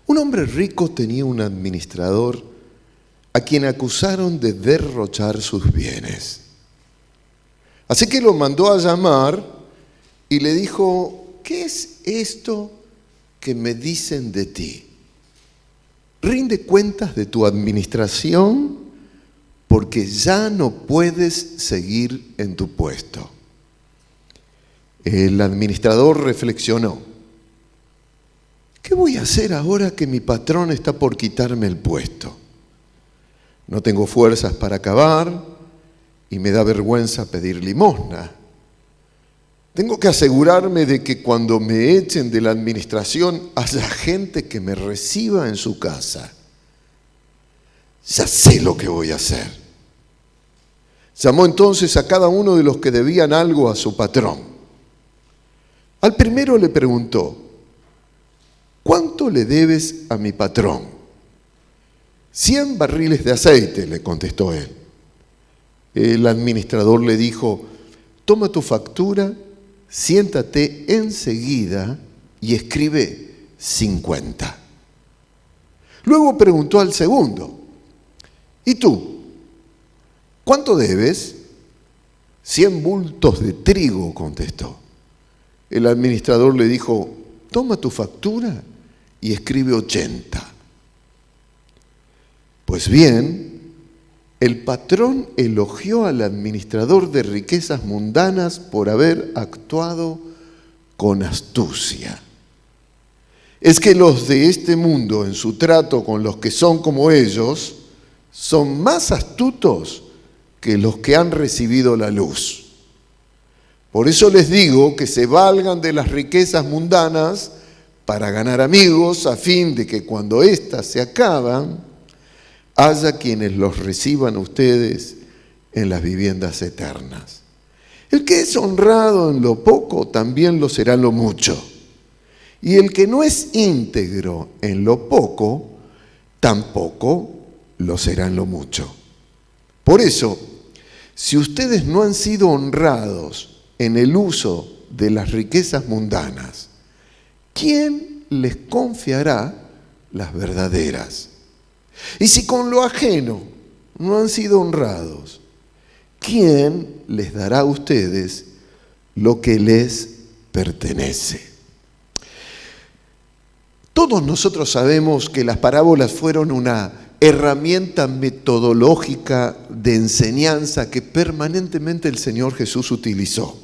Un hombre rico tenía un administrador a quien acusaron de derrochar sus bienes. Así que lo mandó a llamar y le dijo: ¿qué es esto que me dicen de ti? Rinde cuentas de tu administración, porque ya no puedes seguir en tu puesto. El administrador reflexionó: ¿qué voy a hacer ahora que mi patrón está por quitarme el puesto? No tengo fuerzas para acabar y me da vergüenza pedir limosna. Tengo que asegurarme de que cuando me echen de la administración haya gente que me reciba en su casa. Ya sé lo que voy a hacer. Llamó entonces a cada uno de los que debían algo a su patrón. Al primero le preguntó: ¿cuánto le debes a mi patrón? 100 barriles de aceite, le contestó él. El administrador le dijo: toma tu factura, siéntate enseguida y escribe 50. Luego preguntó al segundo: ¿y tú? ¿Cuánto debes? 100 bultos de trigo, contestó. El administrador le dijo: toma tu factura y escribe 80. Pues bien, el patrón elogió al administrador de riquezas mundanas por haber actuado con astucia. Es que los de este mundo, en su trato con los que son como ellos, son más astutos que los que han recibido la luz. Por eso les digo que se valgan de las riquezas mundanas para ganar amigos, a fin de que cuando éstas se acaban, haya quienes los reciban a ustedes en las viviendas eternas. El que es honrado en lo poco, también lo será en lo mucho. Y el que no es íntegro en lo poco, tampoco lo será en lo mucho. Por eso, si ustedes no han sido honrados en el uso de las riquezas mundanas, ¿quién les confiará las verdaderas? Y si con lo ajeno no han sido honrados, ¿quién les dará a ustedes lo que les pertenece? Todos nosotros sabemos que las parábolas fueron una herramienta metodológica de enseñanza que permanentemente el Señor Jesús utilizó.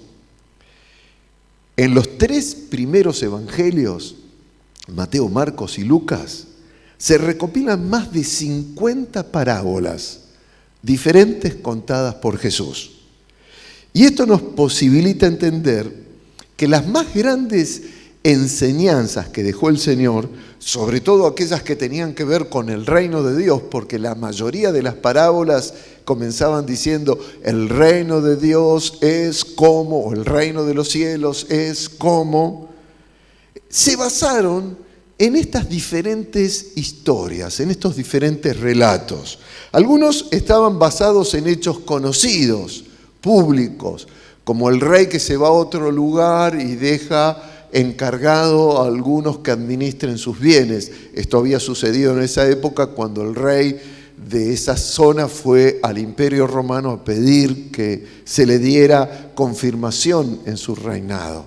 En los 3 primeros evangelios, Mateo, Marcos y Lucas, se recopilan más de 50 parábolas diferentes contadas por Jesús. Y esto nos posibilita entender que las más grandes enseñanzas que dejó el Señor, sobre todo aquellas que tenían que ver con el reino de Dios, porque la mayoría de las parábolas comenzaban diciendo, el reino de Dios es como, o el reino de los cielos es como, se basaron en estas diferentes historias, en estos diferentes relatos. Algunos estaban basados en hechos conocidos, públicos, como el rey que se va a otro lugar y deja encargado a algunos que administren sus bienes. Esto había sucedido en esa época cuando el rey de esa zona fue al Imperio Romano a pedir que se le diera confirmación en su reinado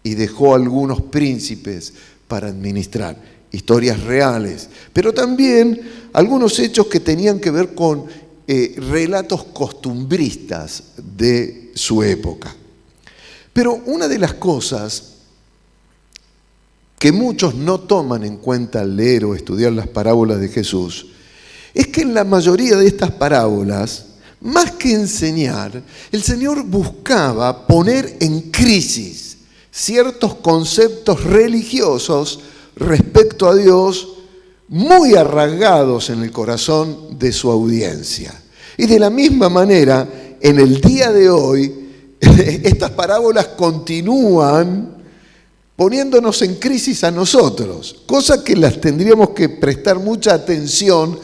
y dejó a algunos príncipes para administrar. Historias reales, pero también algunos hechos que tenían que ver con relatos costumbristas de su época. Pero una de las cosas que muchos no toman en cuenta al leer o estudiar las parábolas de Jesús, es que en la mayoría de estas parábolas, más que enseñar, el Señor buscaba poner en crisis ciertos conceptos religiosos respecto a Dios muy arraigados en el corazón de su audiencia. Y de la misma manera, en el día de hoy, estas parábolas continúan poniéndonos en crisis a nosotros, cosa que las tendríamos que prestar mucha atención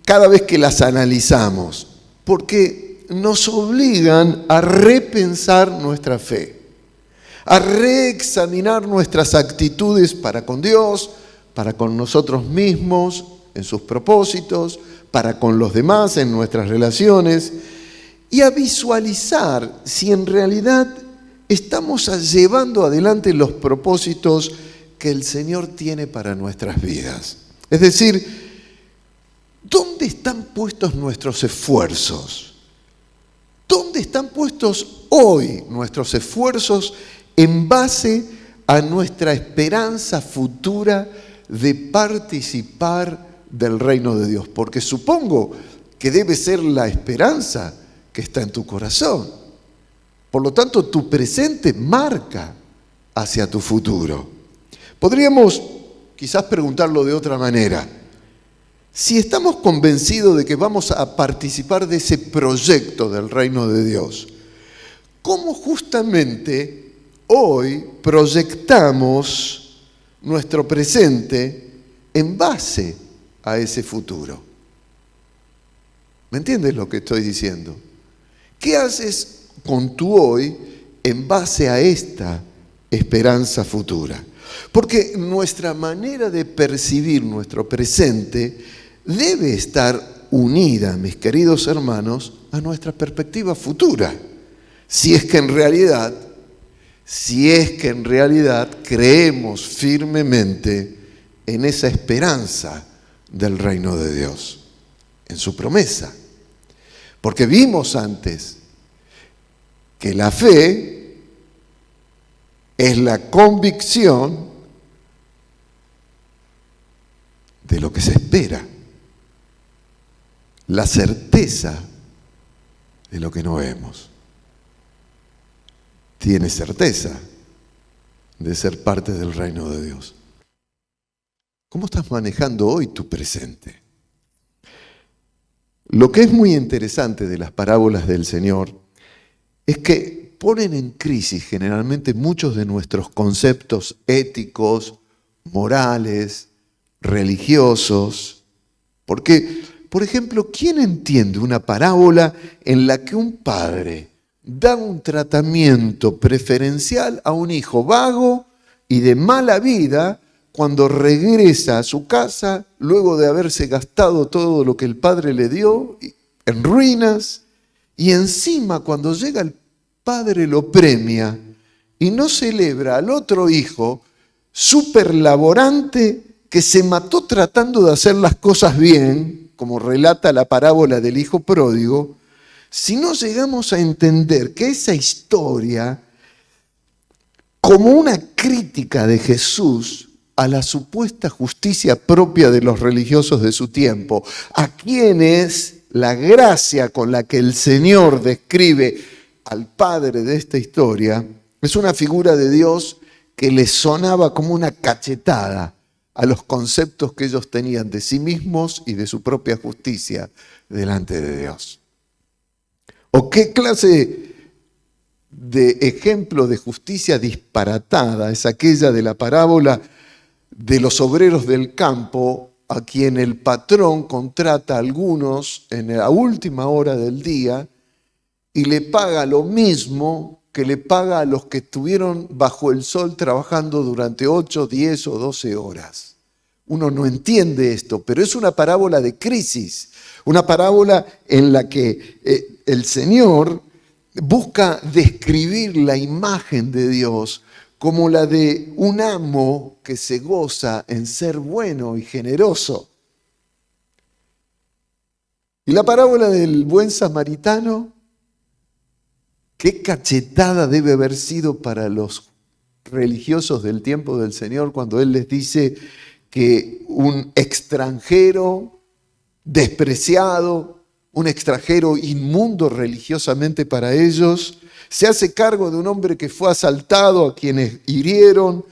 cada vez que las analizamos, porque nos obligan a repensar nuestra fe, a reexaminar nuestras actitudes para con Dios, para con nosotros mismos, en sus propósitos, para con los demás, en nuestras relaciones, y a visualizar si en realidad estamos llevando adelante los propósitos que el Señor tiene para nuestras vidas. Es decir, ¿dónde están puestos nuestros esfuerzos? ¿Dónde están puestos hoy nuestros esfuerzos en base a nuestra esperanza futura de participar del reino de Dios? Porque supongo que debe ser la esperanza que está en tu corazón. Por lo tanto, tu presente marca hacia tu futuro. Podríamos quizás preguntarlo de otra manera. Si estamos convencidos de que vamos a participar de ese proyecto del reino de Dios, ¿cómo justamente hoy proyectamos nuestro presente en base a ese futuro? ¿Me entiendes lo que estoy diciendo? ¿Qué haces con tu hoy en base a esta esperanza futura? Porque nuestra manera de percibir nuestro presente debe estar unida, mis queridos hermanos, a nuestra perspectiva futura. Si es que en realidad creemos firmemente en esa esperanza del reino de Dios, en su promesa. Porque vimos antes que la fe es la convicción de lo que se espera, la certeza de lo que no vemos. Tienes certeza de ser parte del reino de Dios. ¿Cómo estás manejando hoy tu presente? Lo que es muy interesante de las parábolas del Señor es que ponen en crisis generalmente muchos de nuestros conceptos éticos, morales, religiosos. Porque, por ejemplo, ¿quién entiende una parábola en la que un padre da un tratamiento preferencial a un hijo vago y de mala vida cuando regresa a su casa luego de haberse gastado todo lo que el padre le dio en ruinas? Y encima cuando llega el padre lo premia y no celebra al otro hijo súper laborante que se mató tratando de hacer las cosas bien, como relata la parábola del hijo pródigo. Si no llegamos a entender que esa historia, como una crítica de Jesús a la supuesta justicia propia de los religiosos de su tiempo, a quienes la gracia con la que el Señor describe al padre de esta historia es una figura de Dios que les sonaba como una cachetada a los conceptos que ellos tenían de sí mismos y de su propia justicia delante de Dios. ¿O qué clase de ejemplo de justicia disparatada es aquella de la parábola de los obreros del campo a quien el patrón contrata a algunos en la última hora del día y le paga lo mismo que le paga a los que estuvieron bajo el sol trabajando durante 8, 10 o 12 horas? Uno no entiende esto, pero es una parábola de crisis, una parábola en la que el Señor busca describir la imagen de Dios como la de un amo que se goza en ser bueno y generoso. Y la parábola del buen samaritano, qué cachetada debe haber sido para los religiosos del tiempo del Señor cuando Él les dice que un extranjero despreciado, un extranjero inmundo religiosamente para ellos, se hace cargo de un hombre que fue asaltado, a quienes hirieron,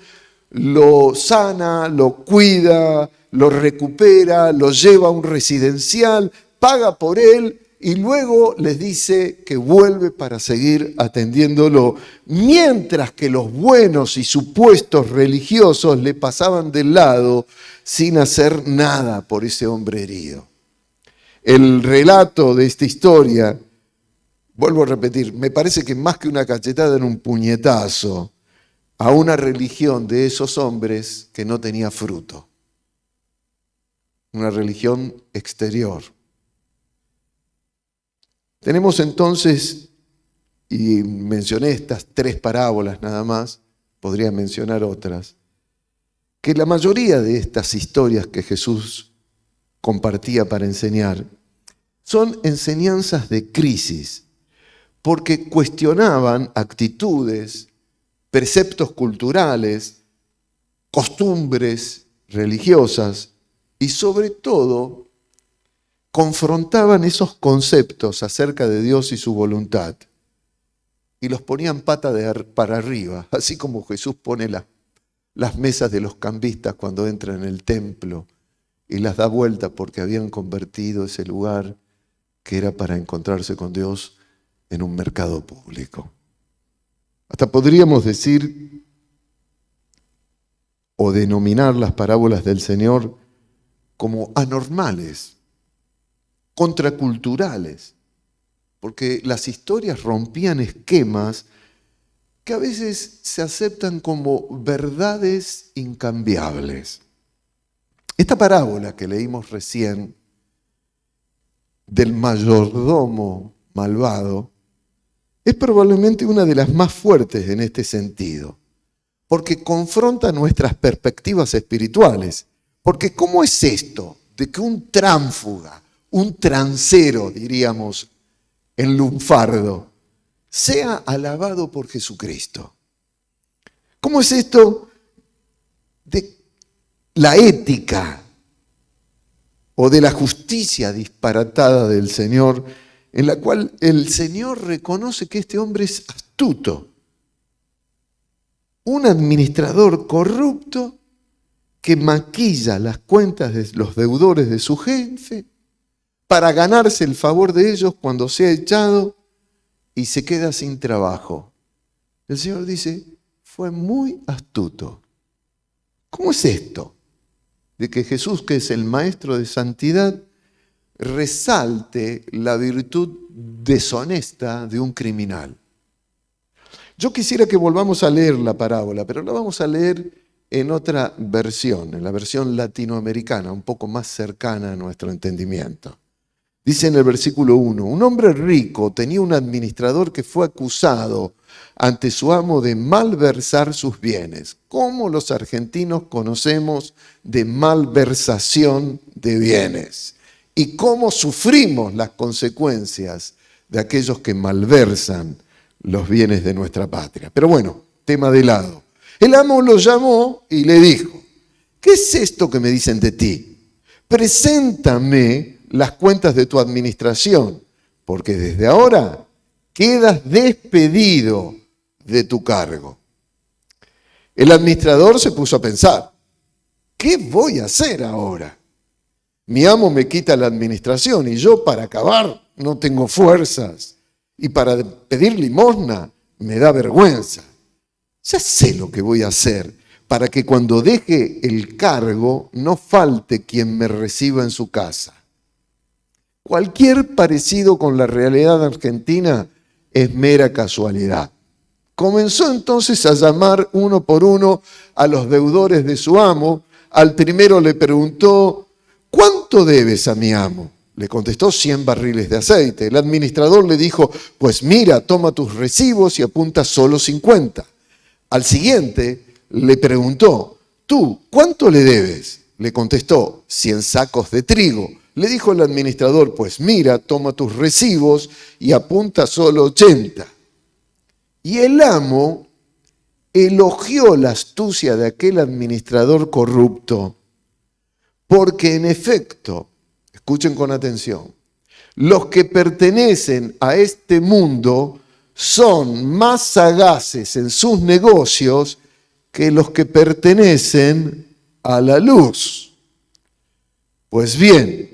lo sana, lo cuida, lo recupera, lo lleva a un residencial, paga por él y luego les dice que vuelve para seguir atendiéndolo, mientras que los buenos y supuestos religiosos le pasaban del lado sin hacer nada por ese hombre herido. El relato de esta historia, vuelvo a repetir, me parece que más que una cachetada era un puñetazo a una religión de esos hombres que no tenía fruto. Una religión exterior. Tenemos entonces, y mencioné estas 3 parábolas nada más, podría mencionar otras, que la mayoría de estas historias que Jesús compartía para enseñar son enseñanzas de crisis, porque cuestionaban actitudes, preceptos culturales, costumbres religiosas y sobre todo confrontaban esos conceptos acerca de Dios y su voluntad y los ponían para arriba, así como Jesús pone las mesas de los cambistas cuando entra en el templo y las da vuelta porque habían convertido ese lugar que era para encontrarse con Dios en un mercado público. Hasta podríamos decir o denominar las parábolas del Señor como anormales, contraculturales, porque las historias rompían esquemas que a veces se aceptan como verdades incambiables. Esta parábola que leímos recién del mayordomo malvado es probablemente una de las más fuertes en este sentido, porque confronta nuestras perspectivas espirituales. Porque ¿cómo es esto de que un tránfuga, un transero, diríamos, en lunfardo, sea alabado por Jesucristo? ¿Cómo es esto de la ética o de la justicia disparatada del Señor, en la cual el Señor reconoce que este hombre es astuto, un administrador corrupto que maquilla las cuentas de los deudores de su jefe para ganarse el favor de ellos cuando sea echado y se queda sin trabajo? El Señor dice, fue muy astuto. ¿Cómo es esto de que Jesús, que es el maestro de santidad, resalte la virtud deshonesta de un criminal? Yo quisiera que volvamos a leer la parábola, pero la vamos a leer en otra versión, en la versión latinoamericana, un poco más cercana a nuestro entendimiento. Dice en el versículo 1, un hombre rico tenía un administrador que fue acusado ante su amo de malversar sus bienes. ¿Cómo los argentinos conocemos de malversación de bienes? Y cómo sufrimos las consecuencias de aquellos que malversan los bienes de nuestra patria. Pero bueno, tema de lado. El amo lo llamó y le dijo, ¿qué es esto que me dicen de ti? Preséntame las cuentas de tu administración, porque desde ahora quedas despedido de tu cargo. El administrador se puso a pensar, ¿qué voy a hacer ahora? Mi amo me quita la administración y yo para acabar no tengo fuerzas. Y para pedir limosna me da vergüenza. Ya sé lo que voy a hacer para que cuando deje el cargo no falte quien me reciba en su casa. Cualquier parecido con la realidad argentina es mera casualidad. Comenzó entonces a llamar uno por uno a los deudores de su amo. Al primero le preguntó, ¿cuánto debes a mi amo? Le contestó 100 barriles de aceite. El administrador le dijo, pues mira, toma tus recibos y apunta solo 50. Al siguiente le preguntó, ¿tú cuánto le debes? Le contestó, 100 sacos de trigo. Le dijo el administrador, pues mira, toma tus recibos y apunta solo 80. Y el amo elogió la astucia de aquel administrador corrupto, porque en efecto, escuchen con atención, los que pertenecen a este mundo son más sagaces en sus negocios que los que pertenecen a la luz. Pues bien,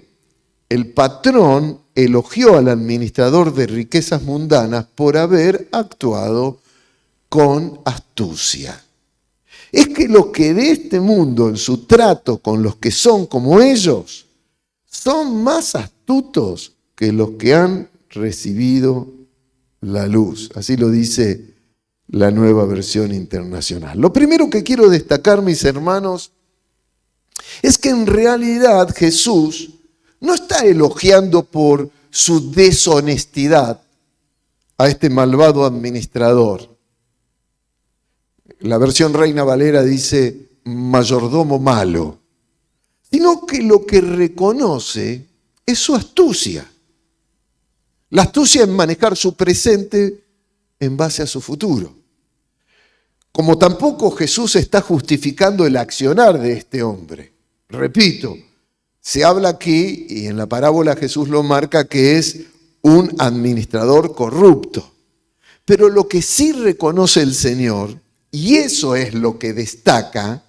el patrón elogió al administrador de riquezas mundanas por haber actuado con astucia. Es que los que de este mundo en su trato con los que son como ellos son más astutos que los que han recibido la luz. Así lo dice la Nueva Versión Internacional. Lo primero que quiero destacar, mis hermanos, es que en realidad Jesús no está elogiando por su deshonestidad a este malvado administrador. La versión Reina Valera dice mayordomo malo, sino que lo que reconoce es su astucia. La astucia en manejar su presente en base a su futuro. Como tampoco Jesús está justificando el accionar de este hombre. Repito, se habla aquí, y en la parábola Jesús lo marca, que es un administrador corrupto. Pero lo que sí reconoce el Señor, y eso es lo que destaca,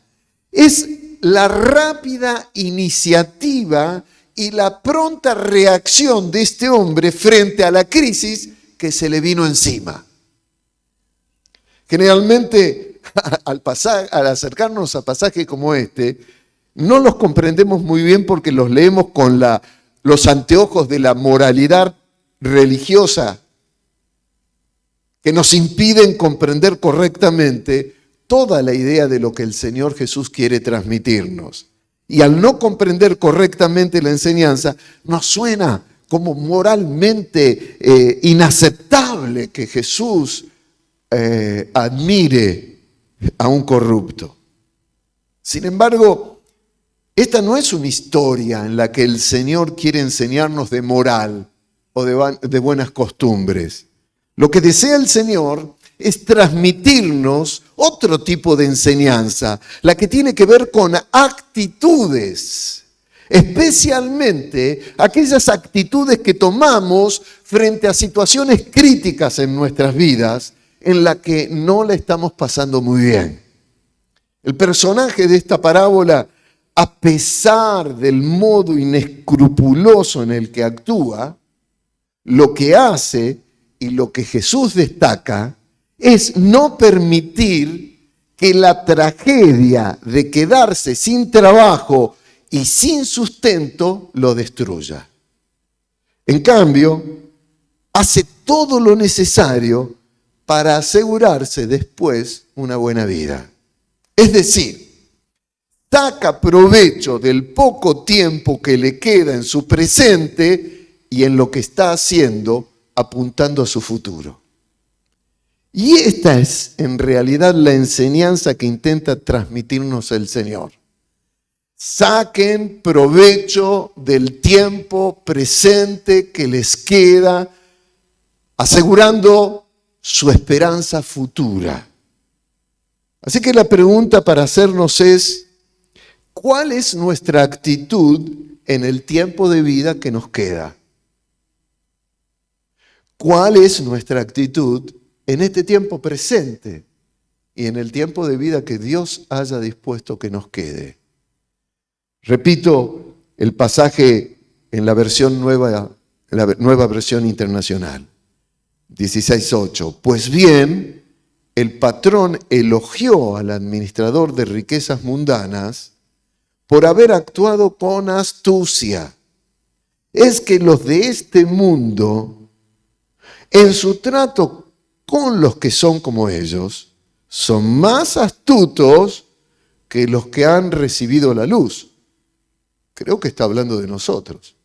es la rápida iniciativa y la pronta reacción de este hombre frente a la crisis que se le vino encima. Generalmente, al acercarnos a pasajes como este, no los comprendemos muy bien porque los leemos con los anteojos de la moralidad religiosa que nos impiden comprender correctamente toda la idea de lo que el Señor Jesús quiere transmitirnos. Y al no comprender correctamente la enseñanza, nos suena como moralmente inaceptable que Jesús admire a un corrupto. Sin embargo, esta no es una historia en la que el Señor quiere enseñarnos de moral o de buenas costumbres. Lo que desea el Señor es transmitirnos otro tipo de enseñanza, la que tiene que ver con actitudes, especialmente aquellas actitudes que tomamos frente a situaciones críticas en nuestras vidas en las que no la estamos pasando muy bien. El personaje de esta parábola, a pesar del modo inescrupuloso en el que actúa, lo que hace y lo que Jesús destaca es no permitir que la tragedia de quedarse sin trabajo y sin sustento lo destruya. En cambio, hace todo lo necesario para asegurarse después una buena vida. Es decir, saca provecho del poco tiempo que le queda en su presente y en lo que está haciendo, apuntando a su futuro. Y esta es en realidad la enseñanza que intenta transmitirnos el Señor. Saquen provecho del tiempo presente que les queda, asegurando su esperanza futura. Así que la pregunta para hacernos es, ¿cuál es nuestra actitud en el tiempo de vida que nos queda? ¿Cuál es nuestra actitud en este tiempo presente y en el tiempo de vida que Dios haya dispuesto que nos quede. Repito el pasaje en la versión nueva, la nueva versión internacional. 16:8. Pues bien, el patrón elogió al administrador de riquezas mundanas por haber actuado con astucia. Es que los de este mundo, en su trato con los que son como ellos, son más astutos que los que han recibido la luz. Creo que está hablando de nosotros.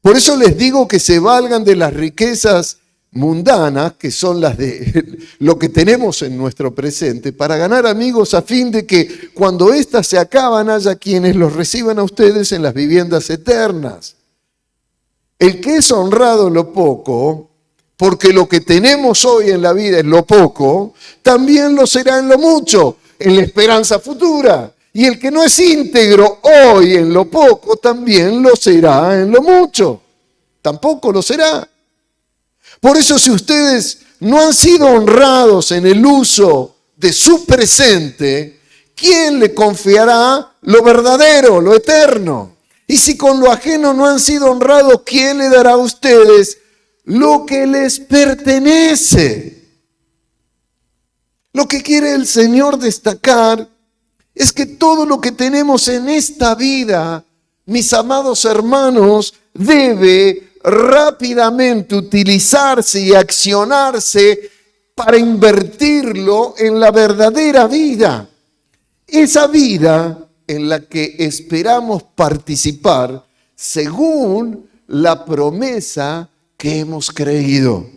Por eso les digo que se valgan de las riquezas mundanas, que son las de lo que tenemos en nuestro presente, para ganar amigos a fin de que cuando éstas se acaban haya quienes los reciban a ustedes en las viviendas eternas. El que es honrado en lo poco, porque lo que tenemos hoy en la vida es lo poco, también lo será en lo mucho, en la esperanza futura. Y el que no es íntegro hoy en lo poco, también lo será en lo mucho. Tampoco lo será. Por eso, si ustedes no han sido honrados en el uso de su presente, ¿quién le confiará lo verdadero, lo eterno? Y si con lo ajeno no han sido honrados, ¿quién le dará a ustedes lo que les pertenece? Lo que quiere el Señor destacar es que todo lo que tenemos en esta vida, mis amados hermanos, debe rápidamente utilizarse y accionarse para invertirlo en la verdadera vida. Esa vida en la que esperamos participar según la promesa que hemos creído.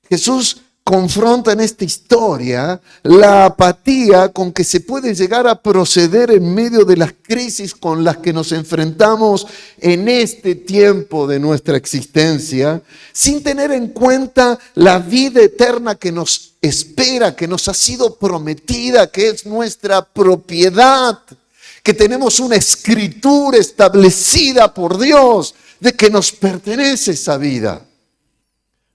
Jesús confronta en esta historia la apatía con que se puede llegar a proceder en medio de las crisis con las que nos enfrentamos en este tiempo de nuestra existencia, sin tener en cuenta la vida eterna que nos espera, que nos ha sido prometida, que es nuestra propiedad, que tenemos una escritura establecida por Dios de que nos pertenece esa vida.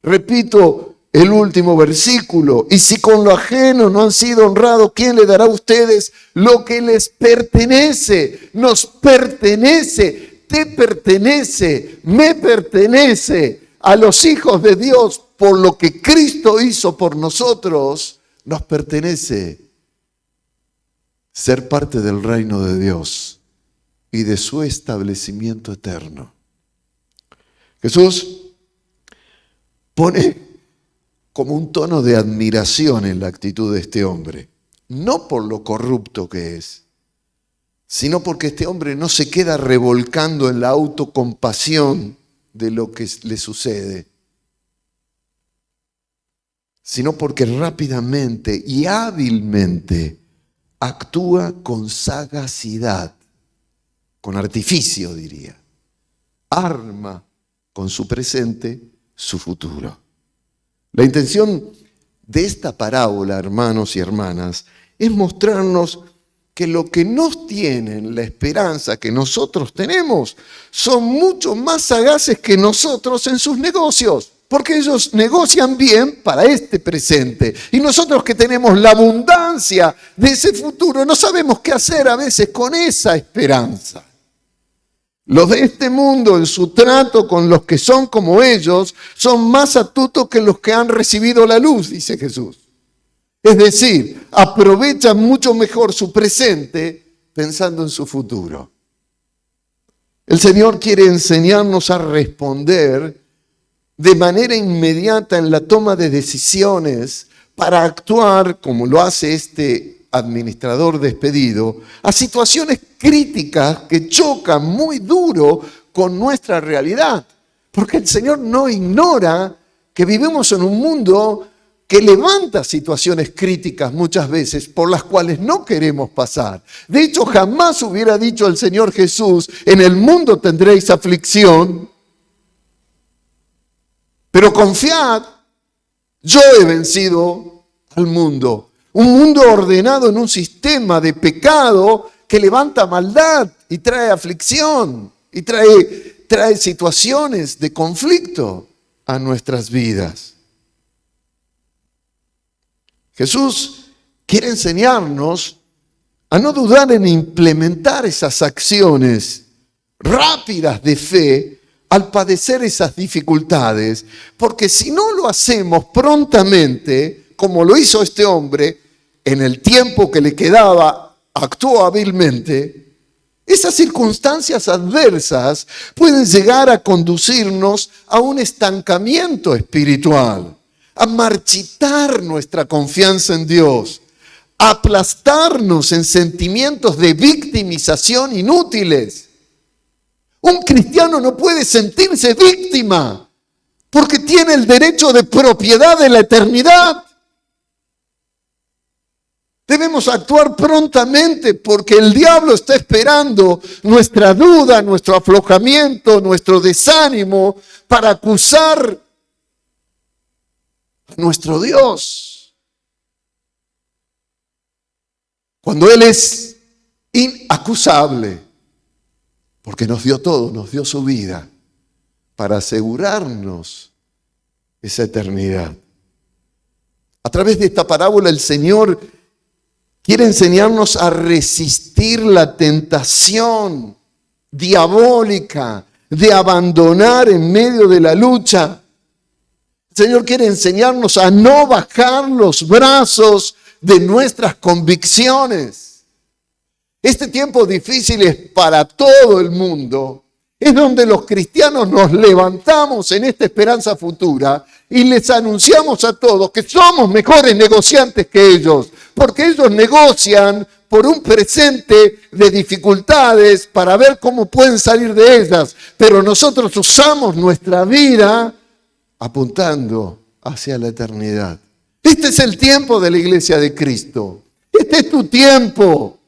Repito, el último versículo, y si con lo ajeno no han sido honrados, ¿quién le dará a ustedes lo que les pertenece? Nos pertenece, te pertenece, me pertenece. A los hijos de Dios, por lo que Cristo hizo por nosotros, nos pertenece ser parte del reino de Dios y de su establecimiento eterno. Jesús pone como un tono de admiración en la actitud de este hombre, no por lo corrupto que es, sino porque este hombre no se queda revolcando en la autocompasión de lo que le sucede, sino porque rápidamente y hábilmente actúa con sagacidad, con artificio diría, arma con su presente su futuro. La intención de esta parábola, hermanos y hermanas, es mostrarnos que lo que nos tienen la esperanza que nosotros tenemos son mucho más sagaces que nosotros en sus negocios, porque ellos negocian bien para este presente. Y nosotros que tenemos la abundancia de ese futuro, no sabemos qué hacer a veces con esa esperanza. Los de este mundo, en su trato con los que son como ellos, son más astutos que los que han recibido la luz, dice Jesús. Es decir, aprovechan mucho mejor su presente pensando en su futuro. El Señor quiere enseñarnos a responder de manera inmediata en la toma de decisiones para actuar, como lo hace este administrador despedido, a situaciones críticas que chocan muy duro con nuestra realidad. Porque el Señor no ignora que vivimos en un mundo que levanta situaciones críticas muchas veces por las cuales no queremos pasar. De hecho, jamás hubiera dicho el Señor Jesús, en el mundo tendréis aflicción, pero confiad, yo he vencido al mundo. Un mundo ordenado en un sistema de pecado que levanta maldad y trae aflicción y trae situaciones de conflicto a nuestras vidas. Jesús quiere enseñarnos a no dudar en implementar esas acciones rápidas de fe al padecer esas dificultades, porque si no lo hacemos prontamente, como lo hizo este hombre, en el tiempo que le quedaba, actuó hábilmente, esas circunstancias adversas pueden llegar a conducirnos a un estancamiento espiritual, a marchitar nuestra confianza en Dios, a aplastarnos en sentimientos de victimización inútiles. Un cristiano no puede sentirse víctima porque tiene el derecho de propiedad de la eternidad. Debemos actuar prontamente porque el diablo está esperando nuestra duda, nuestro aflojamiento, nuestro desánimo para acusar a nuestro Dios. Cuando Él es inacusable, porque nos dio todo, nos dio su vida para asegurarnos esa eternidad. A través de esta parábola el Señor quiere enseñarnos a resistir la tentación diabólica de abandonar en medio de la lucha. El Señor quiere enseñarnos a no bajar los brazos de nuestras convicciones. Este tiempo difícil es para todo el mundo. Es donde los cristianos nos levantamos en esta esperanza futura y les anunciamos a todos que somos mejores negociantes que ellos, porque ellos negocian por un presente de dificultades para ver cómo pueden salir de ellas, pero nosotros usamos nuestra vida apuntando hacia la eternidad. Este es el tiempo de la iglesia de Cristo. Este es tu tiempo.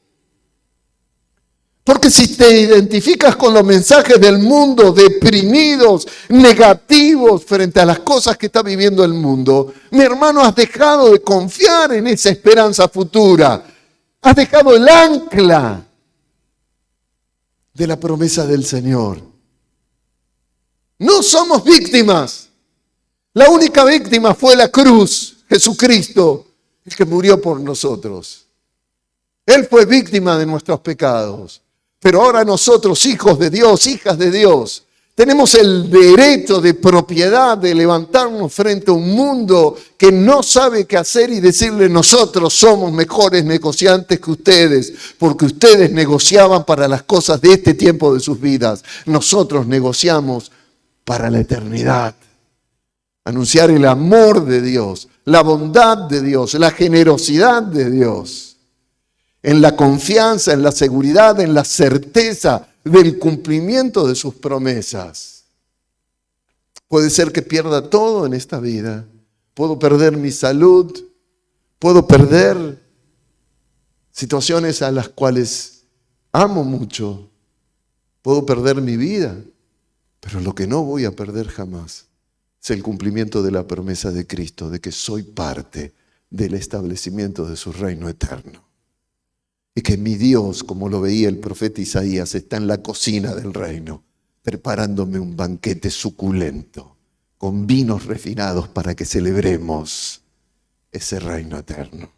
Porque si te identificas con los mensajes del mundo, deprimidos, negativos frente a las cosas que está viviendo el mundo, mi hermano, has dejado de confiar en esa esperanza futura. Has dejado el ancla de la promesa del Señor. No somos víctimas. La única víctima fue la cruz, Jesucristo, el que murió por nosotros. Él fue víctima de nuestros pecados. Pero ahora nosotros, hijos de Dios, hijas de Dios, tenemos el derecho de propiedad de levantarnos frente a un mundo que no sabe qué hacer y decirle: nosotros somos mejores negociantes que ustedes, porque ustedes negociaban para las cosas de este tiempo de sus vidas. Nosotros negociamos para la eternidad. Anunciar el amor de Dios, la bondad de Dios, la generosidad de Dios. En la confianza, en la seguridad, en la certeza del cumplimiento de sus promesas. Puede ser que pierda todo en esta vida. Puedo perder mi salud, puedo perder situaciones a las cuales amo mucho, puedo perder mi vida, pero lo que no voy a perder jamás es el cumplimiento de la promesa de Cristo, de que soy parte del establecimiento de su reino eterno. Y que mi Dios, como lo veía el profeta Isaías, está en la cocina del reino, preparándome un banquete suculento, con vinos refinados para que celebremos ese reino eterno.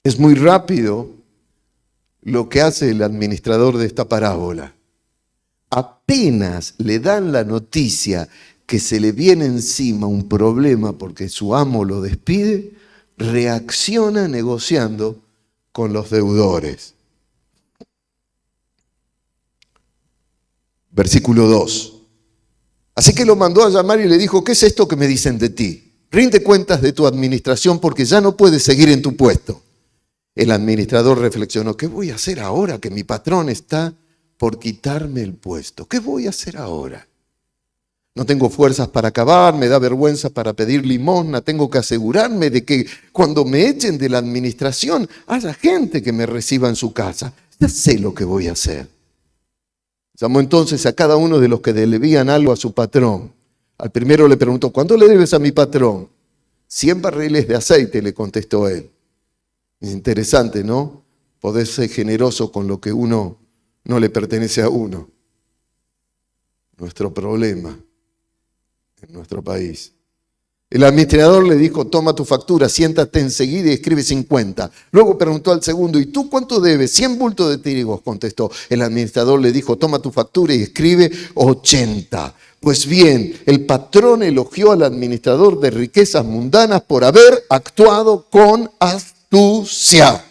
Es muy rápido lo que hace el administrador de esta parábola. Apenas le dan la noticia que se le viene encima un problema porque su amo lo despide, reacciona negociando con los deudores. Versículo 2. Así que lo mandó a llamar y le dijo: ¿qué es esto que me dicen de ti? Rinde cuentas de tu administración porque ya no puedes seguir en tu puesto. El administrador reflexionó: ¿qué voy a hacer ahora que mi patrón está por quitarme el puesto? ¿Qué voy a hacer ahora? No tengo fuerzas para acabar, me da vergüenza para pedir limosna, tengo que asegurarme de que cuando me echen de la administración haya gente que me reciba en su casa. Ya sé lo que voy a hacer. Llamó entonces a cada uno de los que debían algo a su patrón. Al primero le preguntó: ¿cuánto le debes a mi patrón? 100 barriles de aceite, le contestó él. Es interesante, ¿no? Poder ser generoso con lo que uno no le pertenece a uno. Nuestro problema en nuestro país El administrador le dijo, toma tu factura, siéntate enseguida y escribe 50. Luego preguntó al segundo, ¿y tú cuánto debes? 100 bultos de trigos, contestó. El administrador le dijo, toma tu factura y escribe 80. Pues bien, el patrón elogió al administrador de riquezas mundanas por haber actuado con astucia.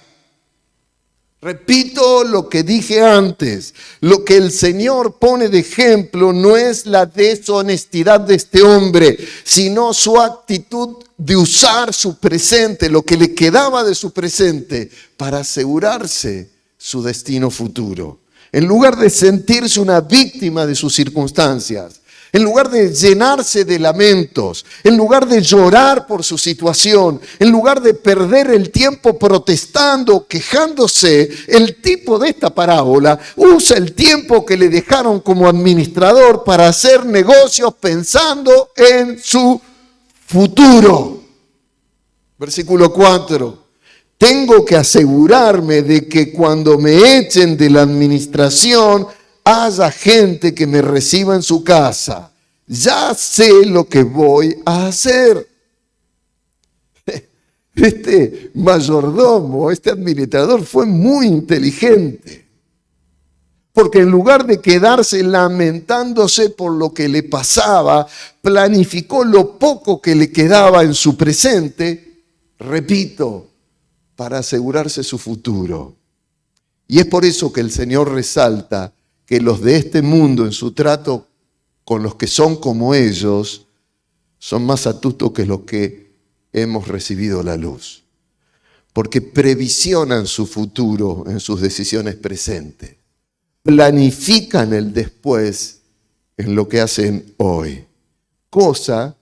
Repito lo que dije antes, lo que el Señor pone de ejemplo no es la deshonestidad de este hombre, sino su actitud de usar su presente, lo que le quedaba de su presente, para asegurarse su destino futuro. En lugar de sentirse una víctima de sus circunstancias, en lugar de llenarse de lamentos, en lugar de llorar por su situación, en lugar de perder el tiempo protestando, quejándose, el tipo de esta parábola usa el tiempo que le dejaron como administrador para hacer negocios pensando en su futuro. Versículo 4. Tengo que asegurarme de que cuando me echen de la administración haya gente que me reciba en su casa. Ya sé lo que voy a hacer. Este mayordomo, este administrador fue muy inteligente. Porque en lugar de quedarse lamentándose por lo que le pasaba, planificó lo poco que le quedaba en su presente, repito, para asegurarse su futuro. Y es por eso que el Señor resalta que los de este mundo en su trato con los que son como ellos son más astutos que los que hemos recibido la luz. Porque previsionan su futuro en sus decisiones presentes. Planifican el después en lo que hacen hoy. Cosa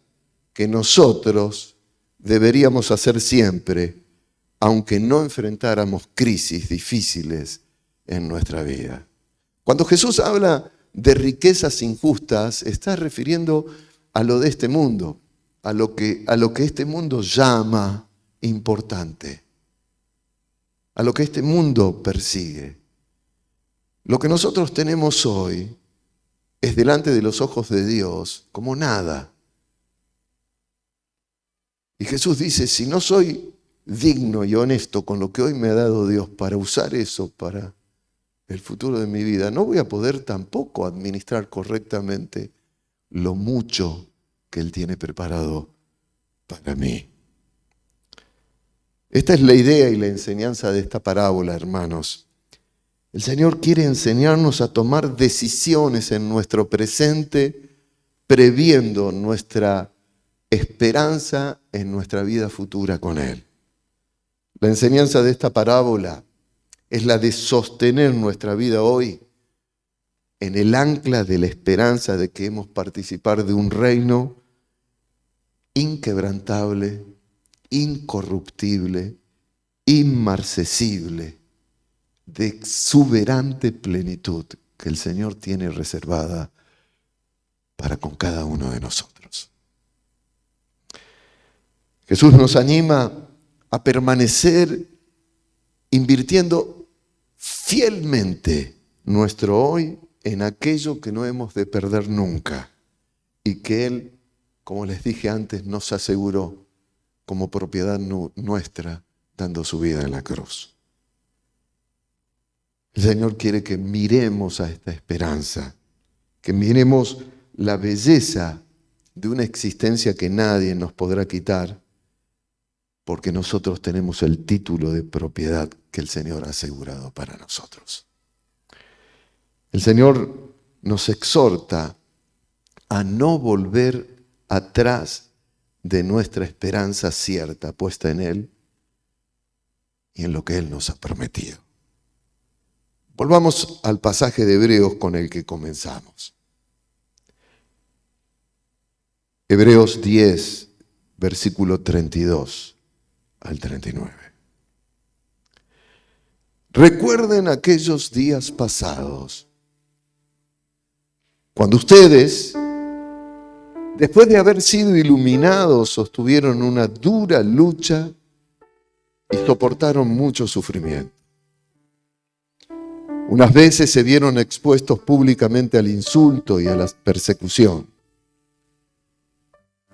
que nosotros deberíamos hacer siempre, aunque no enfrentáramos crisis difíciles en nuestra vida. Cuando Jesús habla de riquezas injustas, está refiriendo a lo de este mundo, a lo que este mundo llama importante, a lo que este mundo persigue. Lo que nosotros tenemos hoy es delante de los ojos de Dios como nada. Y Jesús dice, si no soy digno y honesto con lo que hoy me ha dado Dios para usar eso para el futuro de mi vida, no voy a poder tampoco administrar correctamente lo mucho que Él tiene preparado para mí. Esta es la idea y la enseñanza de esta parábola, hermanos. El Señor quiere enseñarnos a tomar decisiones en nuestro presente, previendo nuestra esperanza en nuestra vida futura con Él. La enseñanza de esta parábola es la de sostener nuestra vida hoy en el ancla de la esperanza de que hemos participar de un reino inquebrantable, incorruptible, inmarcesible, de exuberante plenitud que el Señor tiene reservada para con cada uno de nosotros. Jesús nos anima a permanecer invirtiendo fielmente nuestro hoy en aquello que no hemos de perder nunca y que Él, como les dije antes, nos aseguró como propiedad nuestra, dando su vida en la cruz. El Señor quiere que miremos a esta esperanza, que miremos la belleza de una existencia que nadie nos podrá quitar, porque nosotros tenemos el título de propiedad que el Señor ha asegurado para nosotros. El Señor nos exhorta a no volver atrás de nuestra esperanza cierta puesta en Él y en lo que Él nos ha prometido. Volvamos al pasaje de Hebreos con el que comenzamos. Hebreos 10, versículo 32 al 39. Recuerden aquellos días pasados, cuando ustedes, después de haber sido iluminados, sostuvieron una dura lucha y soportaron mucho sufrimiento. Unas veces se vieron expuestos públicamente al insulto y a la persecución.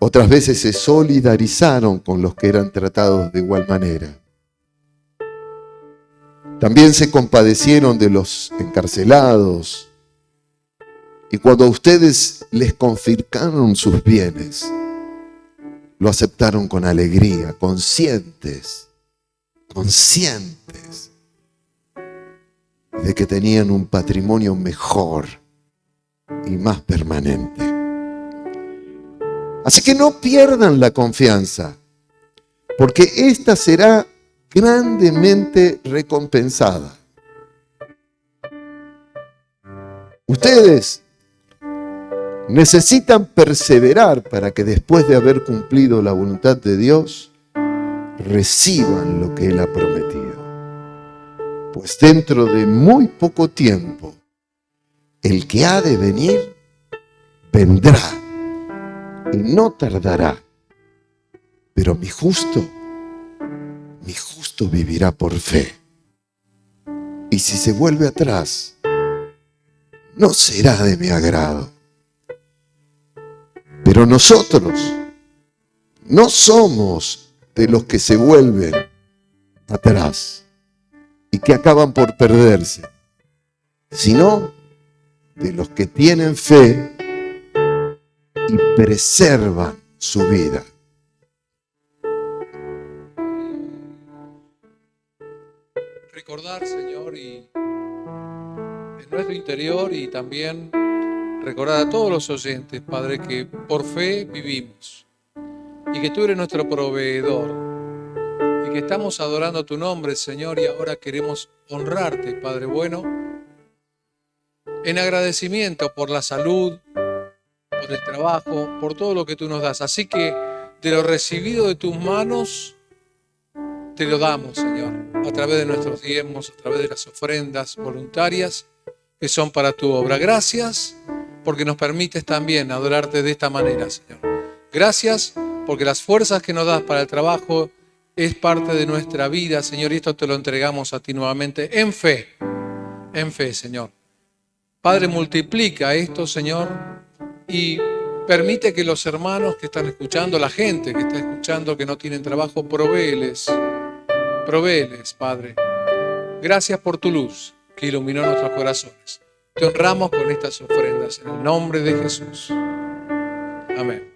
Otras veces se solidarizaron con los que eran tratados de igual manera. También se compadecieron de los encarcelados. Y cuando a ustedes les confiscaron sus bienes, lo aceptaron con alegría, conscientes de que tenían un patrimonio mejor y más permanente. Así que no pierdan la confianza, porque esta será grandemente recompensada. Ustedes necesitan perseverar para que después de haber cumplido la voluntad de Dios, reciban lo que Él ha prometido. Pues dentro de muy poco tiempo, el que ha de venir, vendrá y no tardará. Pero mi justo vivirá por fe. Y si se vuelve atrás, no será de mi agrado. Pero nosotros no somos de los que se vuelven atrás y que acaban por perderse, sino de los que tienen fe y preservan su vida. Recordar, Señor, y en nuestro interior, y también recordar a todos los oyentes, Padre, que por fe vivimos y que tú eres nuestro proveedor y que estamos adorando tu nombre, Señor, y ahora queremos honrarte, Padre bueno, en agradecimiento por la salud, por el trabajo, por todo lo que tú nos das. Así que de lo recibido de tus manos, te lo damos, Señor, a través de nuestros diezmos, a través de las ofrendas voluntarias que son para tu obra. Gracias porque nos permites también adorarte de esta manera, Señor. Gracias porque las fuerzas que nos das para el trabajo es parte de nuestra vida, Señor, y esto te lo entregamos a ti nuevamente en fe, Señor. Padre, multiplica esto, Señor, y permite que los hermanos que están escuchando, la gente que está escuchando que no tienen trabajo, provéeles, Padre. Gracias por tu luz que iluminó nuestros corazones. Te honramos con estas ofrendas en el nombre de Jesús. Amén.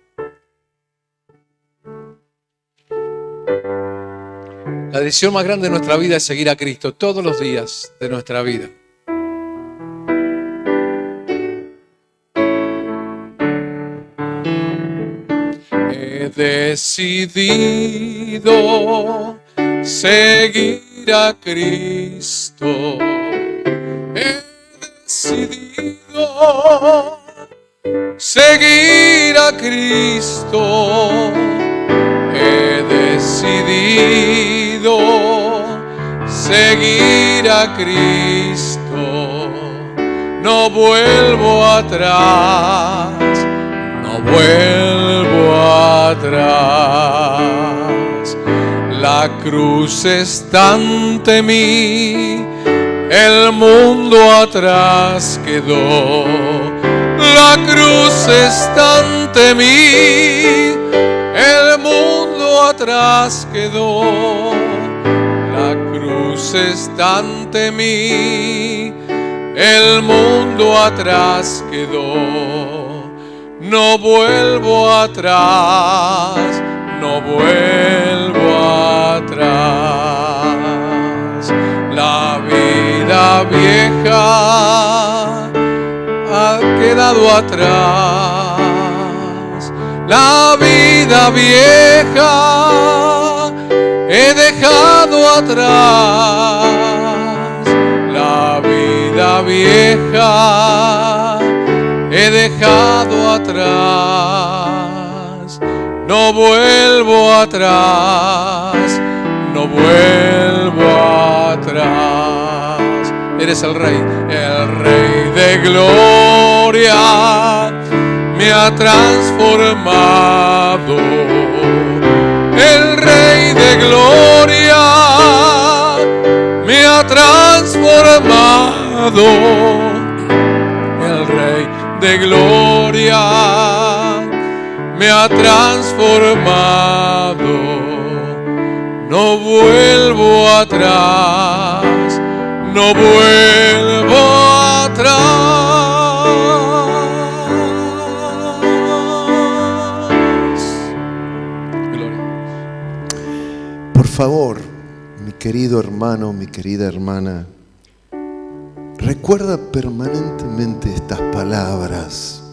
La decisión más grande de nuestra vida es seguir a Cristo todos los días de nuestra vida. He decidido seguir a Cristo. He decidido seguir a Cristo. He decidido seguir a Cristo. No vuelvo atrás, no vuelvo atrás. La cruz está ante mí, el mundo atrás quedó. La cruz está ante mí, el mundo atrás quedó. La cruz está ante mí, el mundo atrás quedó. No vuelvo atrás, no vuelvo atrás. La vida vieja ha quedado atrás. La vida vieja he dejado atrás. La vida vieja he dejado atrás. No vuelvo atrás, no vuelvo atrás. Eres el Rey de gloria me ha transformado. El Rey de gloria me ha transformado. El Rey de gloria me ha transformado. No vuelvo atrás, no vuelvo atrás. Gloria. Por favor, mi querido hermano, mi querida hermana, recuerda permanentemente estas palabras.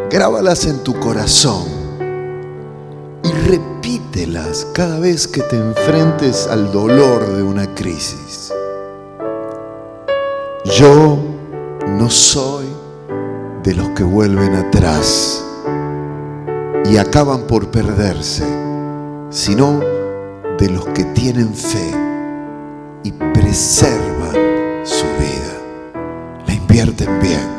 Grábalas en tu corazón y repítelas cada vez que te enfrentes al dolor de una crisis. Yo no soy de los que vuelven atrás y acaban por perderse, sino de los que tienen fe y preservan su vida, la invierten bien.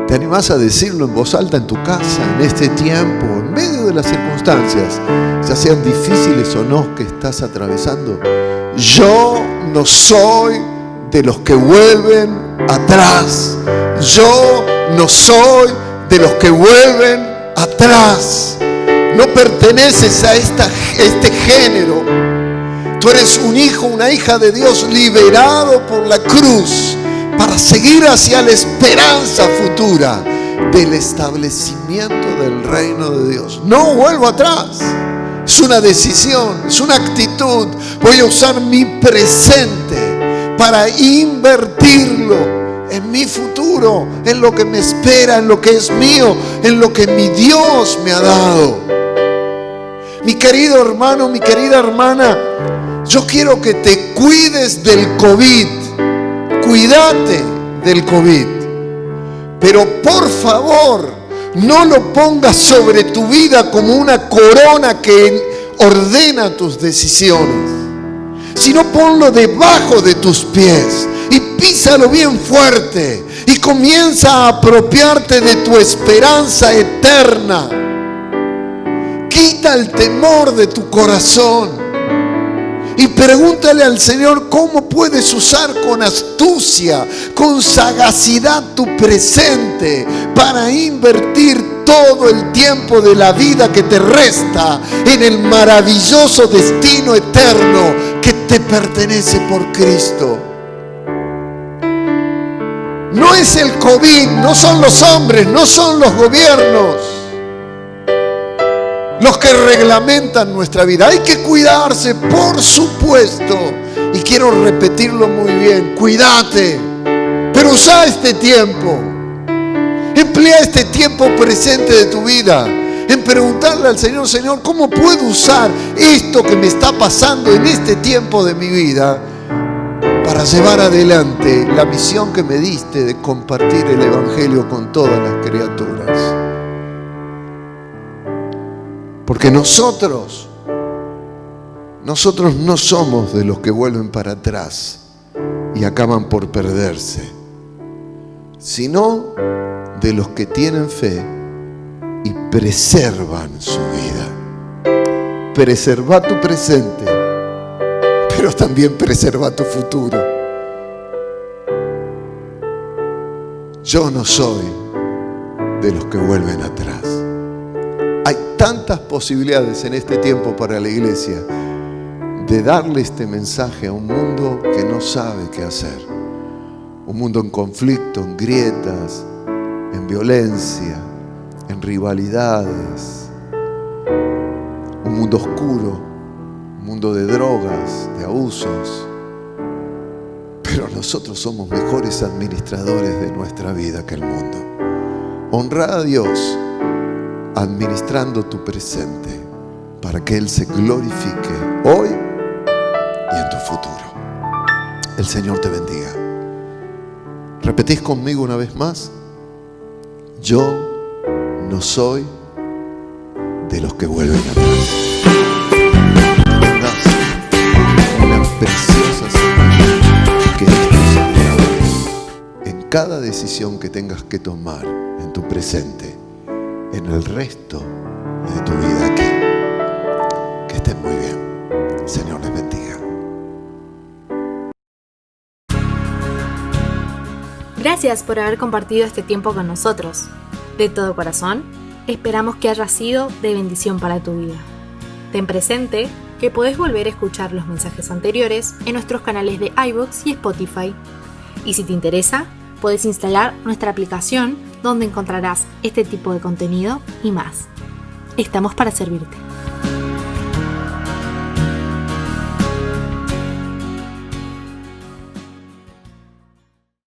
¿Te animás a decirlo en voz alta en tu casa, en este tiempo, en medio de las circunstancias, ya sean difíciles o no, que estás atravesando? Yo no soy de los que vuelven atrás. Yo no soy de los que vuelven atrás. No perteneces a este género. Tú eres un hijo, una hija de Dios liberado por la cruz para seguir hacia la esperanza futura del establecimiento del reino de Dios. No vuelvo atrás. Es una decisión, es una actitud. Voy a usar mi presente para invertirlo en mi futuro, en lo que me espera, en lo que es mío, en lo que mi Dios me ha dado. Mi querido hermano, mi querida hermana, yo quiero que te cuides del COVID. Cuídate del COVID. Pero por favor, no lo pongas sobre tu vida como una corona que ordena tus decisiones, sino ponlo debajo de tus pies y písalo bien fuerte y comienza a apropiarte de tu esperanza eterna. Quita el temor de tu corazón y pregúntale al Señor cómo puedes usar con astucia, con sagacidad tu presente para invertir todo el tiempo de la vida que te resta en el maravilloso destino eterno que te pertenece por Cristo. No es el COVID, no son los hombres, no son los gobiernos los que reglamentan nuestra vida. Hay que cuidarse, por supuesto, y quiero repetirlo muy bien: cuídate, pero usa este tiempo, emplea este tiempo presente de tu vida en preguntarle al Señor: Señor, ¿cómo puedo usar esto que me está pasando en este tiempo de mi vida para llevar adelante la misión que me diste de compartir el Evangelio con todas las criaturas? Porque nosotros no somos de los que vuelven para atrás y acaban por perderse, sino de los que tienen fe y preservan su vida. Preserva tu presente, pero también preserva tu futuro. Yo no soy de los que vuelven atrás. Hay tantas posibilidades en este tiempo para la iglesia de darle este mensaje a un mundo que no sabe qué hacer. Un mundo en conflicto, en grietas, en violencia, en rivalidades. Un mundo oscuro, un mundo de drogas, de abusos. Pero nosotros somos mejores administradores de nuestra vida que el mundo. Honra a Dios administrando tu presente para que Él se glorifique hoy y en tu futuro. El Señor te bendiga. ¿Repetís conmigo una vez más? Yo no soy de los que vuelven atrás. Tengas una preciosa semana, que Dios te hable en cada decisión que tengas que tomar en tu presente, en el resto de tu vida aquí. Que estén muy bien. El Señor les bendiga. Gracias por haber compartido este tiempo con nosotros. De todo corazón, Esperamos que haya sido de bendición para tu vida. Ten presente que podés volver a escuchar los mensajes anteriores en nuestros canales de iVoox y Spotify. Y si te interesa, podés instalar nuestra aplicación donde encontrarás este tipo de contenido y más. Estamos para servirte.